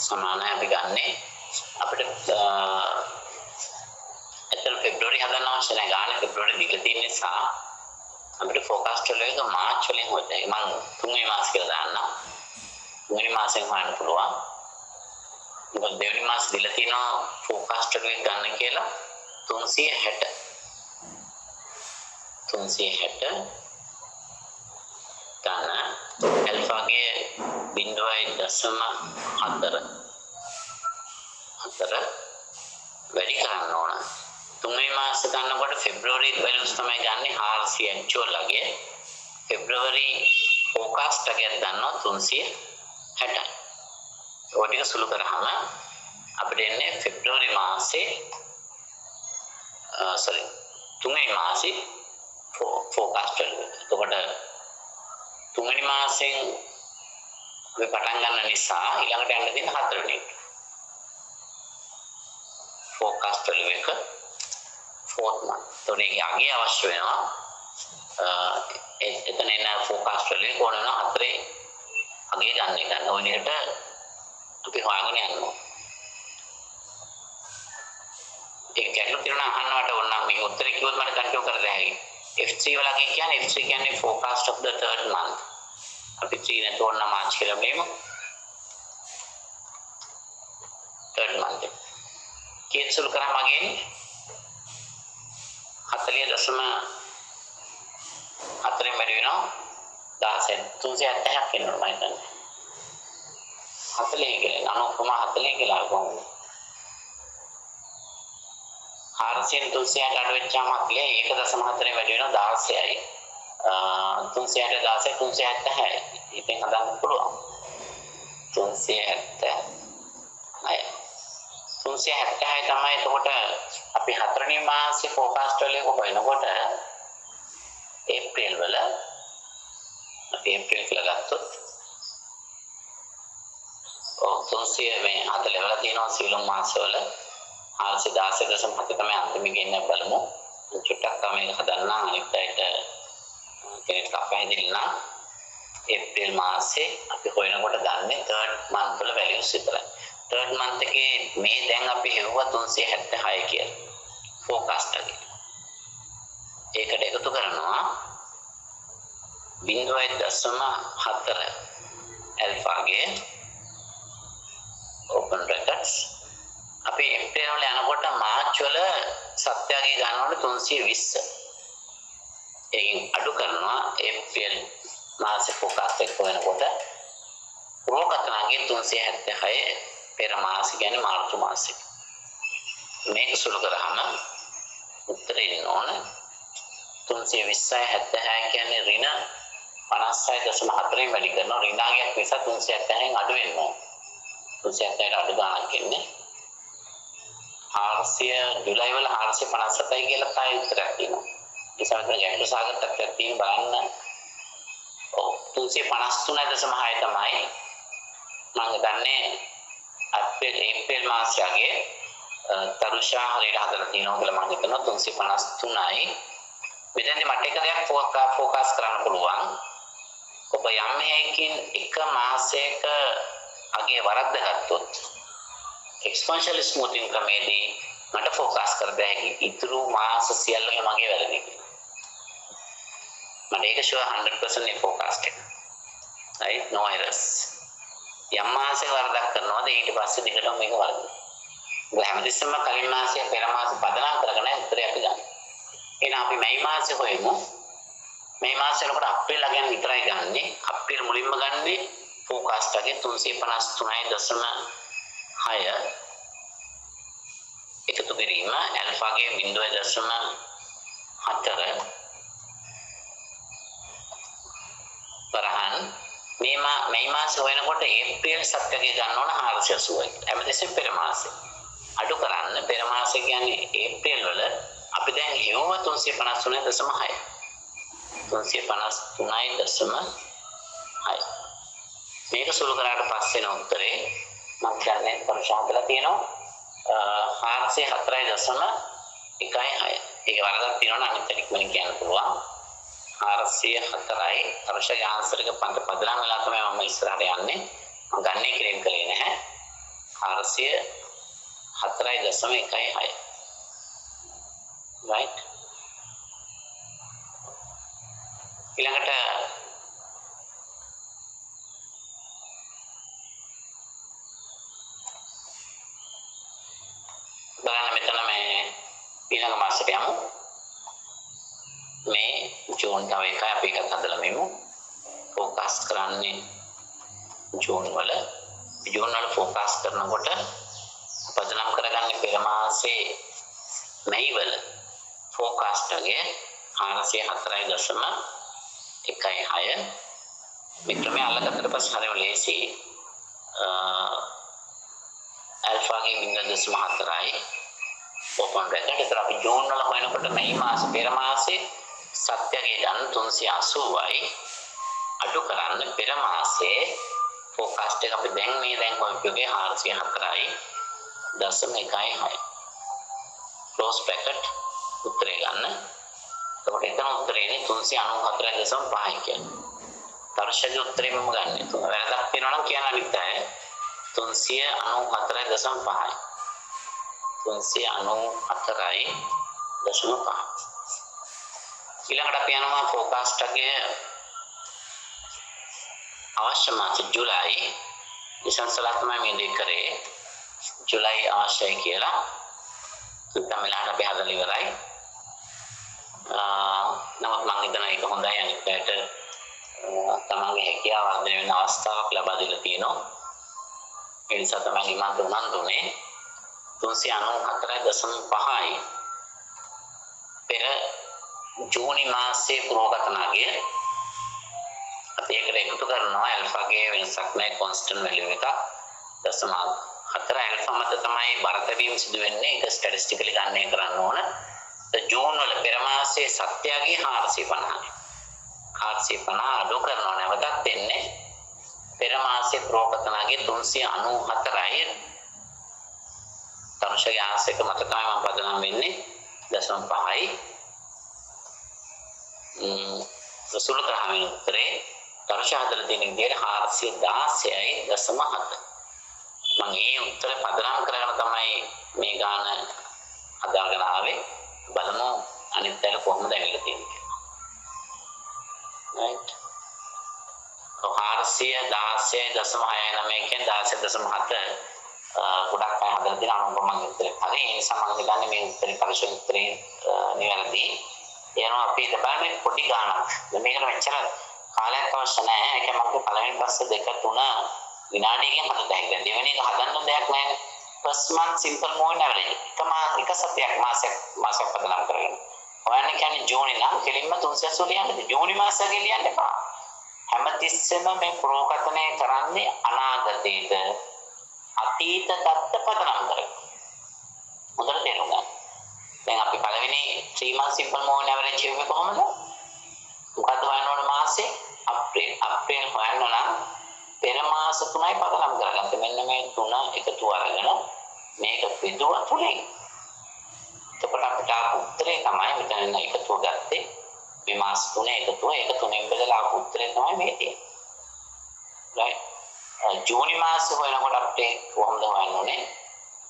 සමානයි අපි ගන්නේ අපිට එතන පෙබ්‍රවරි හදන්න අවශ්‍ය නැහැ. ගානේ පෙබ්‍රවරි දිග තියෙන නිසා අපිට ෆෝකාස්ට් වල එක මාර්ච් වලින් හොයන්න. මම තුන්වෙනි මාස කියලා දාන්නම්. තුන්වෙනි මාසෙන් හොයන්න පුළුවන්. මොකද දෙවෙනි මාස දීලා තියෙනවා ෆෝකාස්ට් වල ගන්න කියලා 360. 360 ගන්න ඇල්ෆාගේ 0.4 වැඩි කරන්න ඕන. තුන්වෙනි මාස ගන්නකොට ಫೆಬ್ರವರಿ වැලියුස් තමයි ගන්න 400 ඇක්චුවල් වගේ. ಫೆಬ್ರವರಿ ફોකාස්ට් එකක් ගන්නවා 360. ඔය ටික සුළු කරාම අපිට එන්නේ ಫೆಬ್ರವರಿ මාසේ තුන්වෙනි මාසේ ફોකාස්ට් එක. එතකොට තුන්වෙනි මාසෙන් අපි පටන් ගන්න නිසා ඊළඟට යන්න තියෙන හතරවෙනි එක. ෆෝකාස්ට් වල එක ෆෝර්ත් month. ඒතකොට ඒක අගේ අවශ්‍ය වෙනවා. එතන එන ෆෝකාස්ට් වල කොන වෙනවා හතරේ අගේ ගන්න එක. ඔය විදිහට අපි හොයාගෙන යනවා. ඒක ගැටලු තියෙනවා අහන්නවට ඕන නම් මේ උත්තරේ කිව්වොත් මට කන්ෆියුම් කරලා හැකියි. F3 වලගේ කියන්නේ F3 කියන්නේ forecast of the third month. අපි 3 නැතුව නම් මාර්ච් කියලා බලමු. third month. කීයට සුළු කරාම අගෙන් 40.4 වැඩි වෙනවා 16 370ක් වෙනවා මම හිතන්නේ. 40 කියලා 9.40 කියලා කොහොමද? 400 360 අඩු වෙච්චාම අක්ලේ 1.4 වැඩි වෙනවා 16යි. 360 16 370යි. ඉතින් හදන්න පුළුවන්. 370යි. 370යි තමයි එතකොට අපි හතරවෙනි මාසේ ફોකාස්ට් වල හොයනකොට ඒප්‍රිල් වල අපි ඒප්‍රිල් කියලා ගත්තොත් 300 මේ 40 වල තියෙනවා සියලුම මාසවල 416.7 තමයි අන්තිම ගෙන්න බලමු. චුට්ටක් තමයි හදන්න අනිත් අයට කෙනෙක් අපහැදින්න ඒප්‍රිල් මාසේ අපි හොයනකොට ගන්නේ 3rd month වල values විතරයි. 3rd month එකේ මේ දැන් අපි හෙව්වා 376 කියලා. ફોකාස්ට් එකේ. ඒකට එකතු කරනවා 0.4 ඇල්ෆාගේ open brackets අපි ඒප්‍රිල් වල යනකොට මාර්ච් වල සත්‍යගේ ගන්නවල 320. ඒකෙන් අඩු කරනවා ඒප්‍රිල් මාසේ ફોකාස්ට් එක වෙනකොට රෝකතනගේ 376 පෙර මාස කියන්නේ මාර්තු මාසේ. මේක සුළු කරාම උත්තරේ එන්න ඕන 320යි 76 කියන්නේ ඍණ 56.4 වැඩි කරනවා. ඍණාගයක් නිසා 370න් අඩු වෙනවා. 370ට අඩු ගන්නක් ඉන්නේ 400 ජුලයි වල 457යි කියලා තමයි උත්තරයක් තියෙනවා. ඒ සමග ගැටළු සාගත තත්ත්වයක් තියෙන බලන්න. 353.6 තමයි මම දන්නේ ඒප්‍රිල් මාසයේ තරුෂා හරියට හදලා තියෙනවා කියලා මම හිතනවා 353යි. මෙතනදී මට එක දෙයක් ફોකස් කරන්න පුළුවන්. ඔබ යම් හේකින් එක මාසයක අගේ වරද්ද ගත්තොත් එක්ස්පොන්ෂල් ස්මූතින් ක්‍රමයේදී මට ફોකස් කර දෙයි ඉතුරු මාස සියල්ලම මගේ වැරදි කියලා. මට ඒක ෂුවර් 100% නේ ફોකස්ට් එක. right no errors. යම් මාසයක වරදක් කරනවාද ඊට පස්සේ දිගටම මේක වරදිනවා. ඔබ හැමදෙස්සම කලින් මාසයේ පෙර මාස පදනම් කරගෙන උත්තරය අපි ගන්න. එහෙනම් අපි මේ මාසේ හොයමු. මේ මාසේ වෙනකොට අප්‍රේල් අගයන් විතරයි ගන්නෙ. අප්‍රේල් මුලින්ම ගන්නේ ફોකාස්ට් එකේ 353.6 එකතු කිරීම ඇල්ෆාගේ 0.4 වරහන් මේ මාස වෙනකොට ඒප්‍රිල් සත්‍යකයේ ගන්න ඕන 480යි. හැමතිස්සෙම පෙර මාසෙ. අඩු කරන්න පෙර මාසෙ කියන්නේ ඒප්‍රිල් වල අපි දැන් හෙව්ව 353.6. 353.6. මේක සුළු කරාට පස්සේ උත්තරේ මම කියන්නේ පරිශාදලා තියෙනවා 404.16. ඒක වරදක් තියෙනවා අනිත් එක ඉක්මනින් කියන්න පුළුවන්. 404යි තර්ෂගේ ආන්සර් එක පදනම් වෙලා තමයි මම ඉස්සරහට යන්නේ. මම ගන්නේ ක්ලේම් කළේ නැහැ. 404.16. right ඊළඟට බලන්න මෙතන මේ ඊළඟ මාසෙට යමු. මේ ජූන් තව එකයි අපි එකක් හදලා මෙමු. ફોකස් කරන්නේ ජූන් වල ફોකස් කරනකොට පදනම් කරගන්නේ පෙර මාසේ මැයි වල ફોකස්ට් එකේ 404.16 මේ ක්‍රමය අල්ලගත්තට පස්සේ හරියම ලේසි. ඇල්ෆාගේ 0.4යි ඕපන් බ්‍රැකට්. ඒතර අපි ජූන් වල හොයනකොට මැයි මාස පෙර මාසේ සත්‍යගේ ගන්න 380යි අඩු කරන්න පෙර මාසේ ફોකස්ට් එක අපි දැන් හොයපුවේ 404.16. ක්ලෝස් බ්‍රැකට් උත්තරේ ගන්න. එතකොට එතන උත්තරේනේ 394.5 කියන්නේ. තර්ෂගේ උත්තරේ මම ගන්න. වැරදක් තියෙනවා නම් කියන්න අනිත් අය. 394.5. 394.5. ඊළඟට අපි යනවා ફોකස්ට් එකේ අවශ්‍ය මාස ජූලයි. ඉස්සන්සලා තමයි මේ දෙක කරේ. ජූලයි අවශ්‍යයි කියලා. තමයිලාට අපි හදලා ඉවරයි. නමුත් මම හිතනවා ඒක හොඳයි. අනිත් පැයට තමන්ගේ හැකියාව වර්ධනය වෙන අවස්ථාවක් ලබා දීලා තියෙනවා. ඒ නිසා තමයි මම උනන්දුනේ 394.5යි පෙර ජූනි මාසයේ පුරෝගතනාගේ අපි ඒකට එකතු කරනවා ඇල්ෆාගේ වෙනසක් නැහැ කොන්ස්ටන්ට් වැලියු එකක් 0.4 ඇල්ෆා මත තමයි බරතැවීම සිදු වෙන්නේ. ඒක ස්ටැටිස්ටිකලි ගණනය කරන්න ඕන. ජූන් වල පෙර මාසයේ සත්‍යගේ 450යි. 450 අඩු කරනවා නැවතත් එන්නේ පෙර මාසයේ ප්‍රෝගතනාගේ 394යි. තර්ෂගේ ආසයක මත තමයි මම පදනම් වෙන්නේ 0.5යි. සුළු කරාම උත්තරේ තර්ෂ හදලා තියෙන විදිහට 416.7. මම මේ උත්තර පදනම් කරගෙන තමයි මේ ගාන හදාගෙන ආවේ. බලමු අනිත් පැය කොහොමද ඇවිල්ලා තියෙන්නේ කියලා. right 416.69 කියන්නේ 16.7 ගොඩක් අය හදලා තියෙන අනුපමං උත්තරේ. හරි ඒ නිසා මම හිතන්නේ මේ උත්තරේ පරිශෝධන උත්තරේ නිවැරදි. එනවා අපි බලන්නේ පොඩි ගානක්. මේකට මෙච්චර කාලයක් අවශ්‍ය නැහැ. ඒක මම පළවෙනි පස්සේ දෙක තුන විනාඩියකින් හදලා දැන් දෙවෙනි එක හදන්න දෙයක් නැහැ. first month simple mode average. එක සතියක් මාසයක් පදනම් කරගෙන. ඔයන්නේ කියන්නේ ජූනි නම් කෙලින්ම 380 ලියන්නේ. ජූනි මාසය ලියන්න එපා. හැමතිස්සෙම මේ ප්‍රෝගතනය කරන්නේ අනාගතයේද අතීත தත්ත පදනම් කරගෙන. හොඳට තේරුම් ගන්න. දැන් අපි පළවෙනි 3 month simple mode average කියුවේ කොහොමද? මොකද්ද හොයන්න ඕන මාසේ? අප්‍රේල්. අප්‍රේල් හොයන්න නම් පෙර මාස 3යි පදනම් කරගන්න. මෙන්න මේ 3 එකතු අරගෙන මේක බෙදුවා 3යි. එතකොට අපිට ආපු උත්තරේ තමයි මෙතන එකතුව ගත්තේ. මේ මාස 3 එකතුව ඒක 3ෙන් බෙදලා ආපු උත්තරේ තමයි මේ තියෙන්නේ. right ජූනි මාස හොයනකොට අපිට කොහොමද හොයන්න ඕනේ?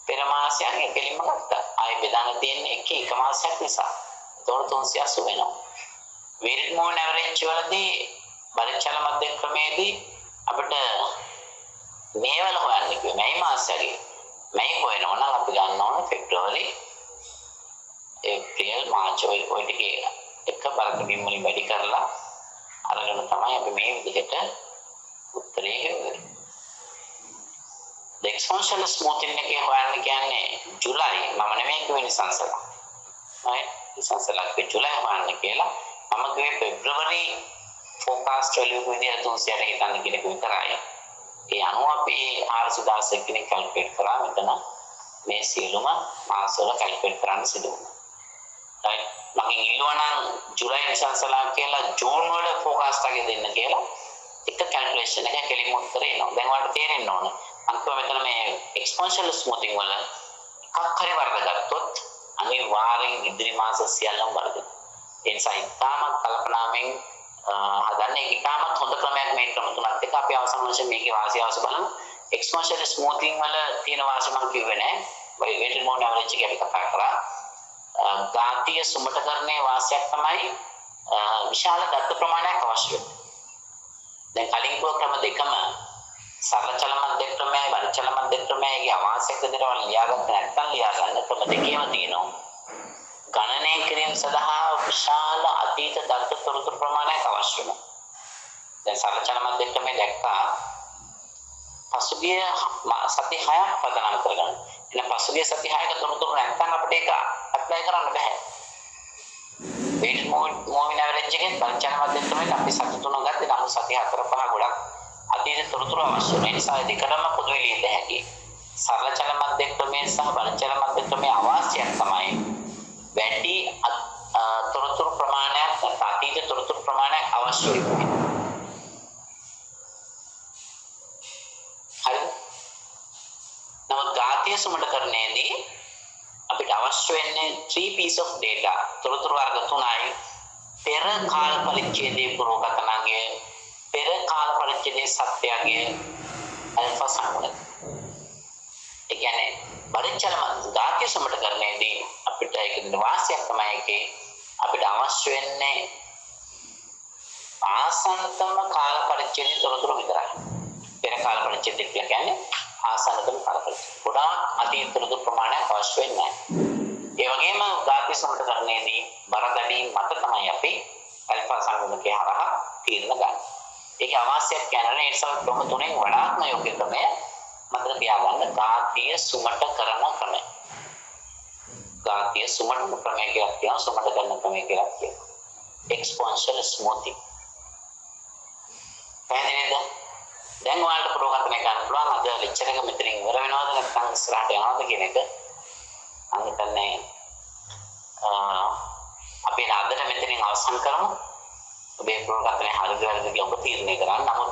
පෙර මාසයන් එකලින්ම ගත්තා. ආයෙ බෙදන්න තියෙන්නේ එක මාසයක් නිසා. එතකොට 380 වෙනවා. වේරිඩ් මෝඩ් ඇවරේජ් වලදී පරීක්ෂණ මධ්‍ය ක්‍රමයේදී අපිට මේවල හොයන්න කිව්වේ මැයි මාසයේ. මැයි හොයනවා නම් අපි ගන්න ඕන පෙබ්‍රුවරි, ඒප්‍රිල්, මාර්ච් ඔය ටිකේ එක බරක බිම් වලින් වැඩි කරලා අරගෙන තමයි අපි මේ විදිහට උත්තරේ හෙව්වේ. The exponential smoothing එකේ හොයන්න කියන්නේ ජූලයි මම නෙමෙයි කිව්වේ සංසලා. right සංසලා කිව්වේ ජූලයි හොයන්න කියලා. මම කිව්වේ පෙබ්‍රුවරි ફોකස් forecast value විදිහට 300ට හිතන්න කියන එක විතරයි. ඒ අනුව අපි 416 කෙනෙක් කැල්කියුලේට් කරා මෙතන මේ සියලුම මාස වල කැල්කියුලේට් කරන්න සිදු වුණා. right මගෙන් ඉල්ලුවා නම් ජූලයි නිසංසලා කියලා ජූන් වල forecast එක දෙන්න කියලා එක කැල්කියුලේෂන් එක කෙලින්ම උත්තරේ එනවා. දැන් ඔයාලට තේරෙන්න ඕන. අන්තිම මෙතන මේ exponential smoothing වල එකක් හරි වර්ධ ගත්තොත් අනිවාර්යෙන් ඉදිරි මාස සියල්ලම වර්ධන. ඒ නිසා ඉතාමත් කල්පනාවෙන් හදන්නේ ඉතාමත් හොඳ ක්‍රමයක් මේ ක්‍රම තුනත් එක අපි අවසන් වශයෙන් මේකේ වාසිය අවශ්‍ය බලමු. exponential smoothing වල තියෙන වාසිය මම කිව්වේ නෑ. weighted mode average එක අපි කතා කරා. ගාතිය සුමටකරණයේ වාසියක් තමයි විශාල දත්ත ප්‍රමාණයක් අවශ්‍ය වෙන්නේ. දැන් කලින් කෝ ක්‍රම දෙකම සරල චල මධ්‍ය ක්‍රමයයි වර්ග චල මධ්‍ය ක්‍රමයයි අවශ්‍යක විදිහට වල ලියාගත්ත නැත්නම් ලියා ගන්න ක්‍රම දෙකේම තියෙනවා. ගණනය කිරීම සඳහා විශාල අතීත දත්ත තොරතුරු ප්‍රමාණයක් අවශ්‍ය වෙනවා. දැන් සරල චල මධ්‍ය ක්‍රමයේ දැක්කා පසුගිය සති 6ක් පදනම් කරගන්න. එන පසුගිය සති 6ක තොරතුරු නැත්නම් අපිට ඒක ඇප්ලයි කරන්න බෑ. weighted moving average එකෙන් වර්ග චල මධ්‍ය ක්‍රමයට අපි සති 3 ගත්තේ නම් සති 4 5 ගොඩක් අතීත තොරතුරු අවශ්‍ය වෙන නිසා ඒ දෙකම පොදුවේ ලියන්න හැකියි. සරල චල මධ්‍ය ක්‍රමයේ සහ වර්ග චල මධ්‍ය ක්‍රමයේ අවශ්‍යයක් තමයි වැඩි තොරතුරු ප්‍රමාණයක් අතීත තොරතුරු ප්‍රමාණයක් අවශ්‍ය වෙන්නේ. හරි. නමුත් ගාතිය සුමටකරණයේදී අපිට අවශ්‍ය වෙන්නේ 3 piece of data තොරතුරු වර්ග 3යි පෙර කාල පරිච්ඡේදයේ පුරෝගතනගේ පෙර කාල පරිච්ඡේදයේ සත්‍යයේ අල්ෆා සංගුණ. ඒ කියන්නේ පරිච්ඡේද ගාතිය සුමටකරණයේදී අපිට ඒක වාසියක් තමයි ඒකේ අපිට අවශ්‍ය වෙන්නේ ආසන්නතම කාල පරිච්ඡේදයේ තොරතුරු විතරයි. පෙර කාල පරිච්ඡේදය කියන්නේ ආසන්නතම කාල පරිච්ඡේදය. ගොඩාක් අතීත තොරතුරු ප්‍රමාණයක් අවශ්‍ය වෙන්නේ නැහැ. ඒ වගේම ගාතිය සමටකරණයේදී බරදඩි මත තමයි අපි ඇල්ෆා සංගුණකේ හරහා තීරණ ගන්න. ඒක අවශ්‍යයක් කියන්නේ ඒ නිසා ක්‍රම තුනෙන් වඩාත්ම යෝග්‍ය ක්‍රමය මතක තියාගන්න ගාතිය සුමටකරණ ක්‍රමය. ගාතිය සුමට ක්‍රමය කියලා කියනවා සුමටකරණ ක්‍රමය කියලා කියනවා. exponential smoothing. පැහැදිලිද? දැන් ඔයාලට ප්‍රෝග්‍රෑම් එක ගන්න පුළුවන්. අද ලෙක්චර් එක මෙතනින් ඉවර වෙනවද නැත්නම් ඉස්සරහට යනවද කියන එක. අන්න හිතන්නේ අපි අදට මෙතනින් අවසන් කරමු. ඔබේ ප්‍රෝග්‍රෑම් එක හරිද වැරදිද කියලා ඔබ තීරණය කරන්න. නමුත්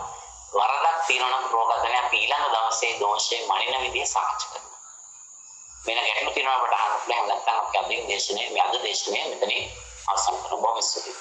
වරදක් තියෙනවා නම් ප්‍රෝග්‍රෑම් එක අපි ඊළඟ දවසේ දෝෂේ මනින විදිය සාකච්ඡා කරනවා. වෙන ගැටලු තියෙනවා අපට අහන්න පුළුවන්. නැත්නම් අපි අද දේශනේ මෙතනින් අවසන් කරමු. බොහොම ස්තුතියි.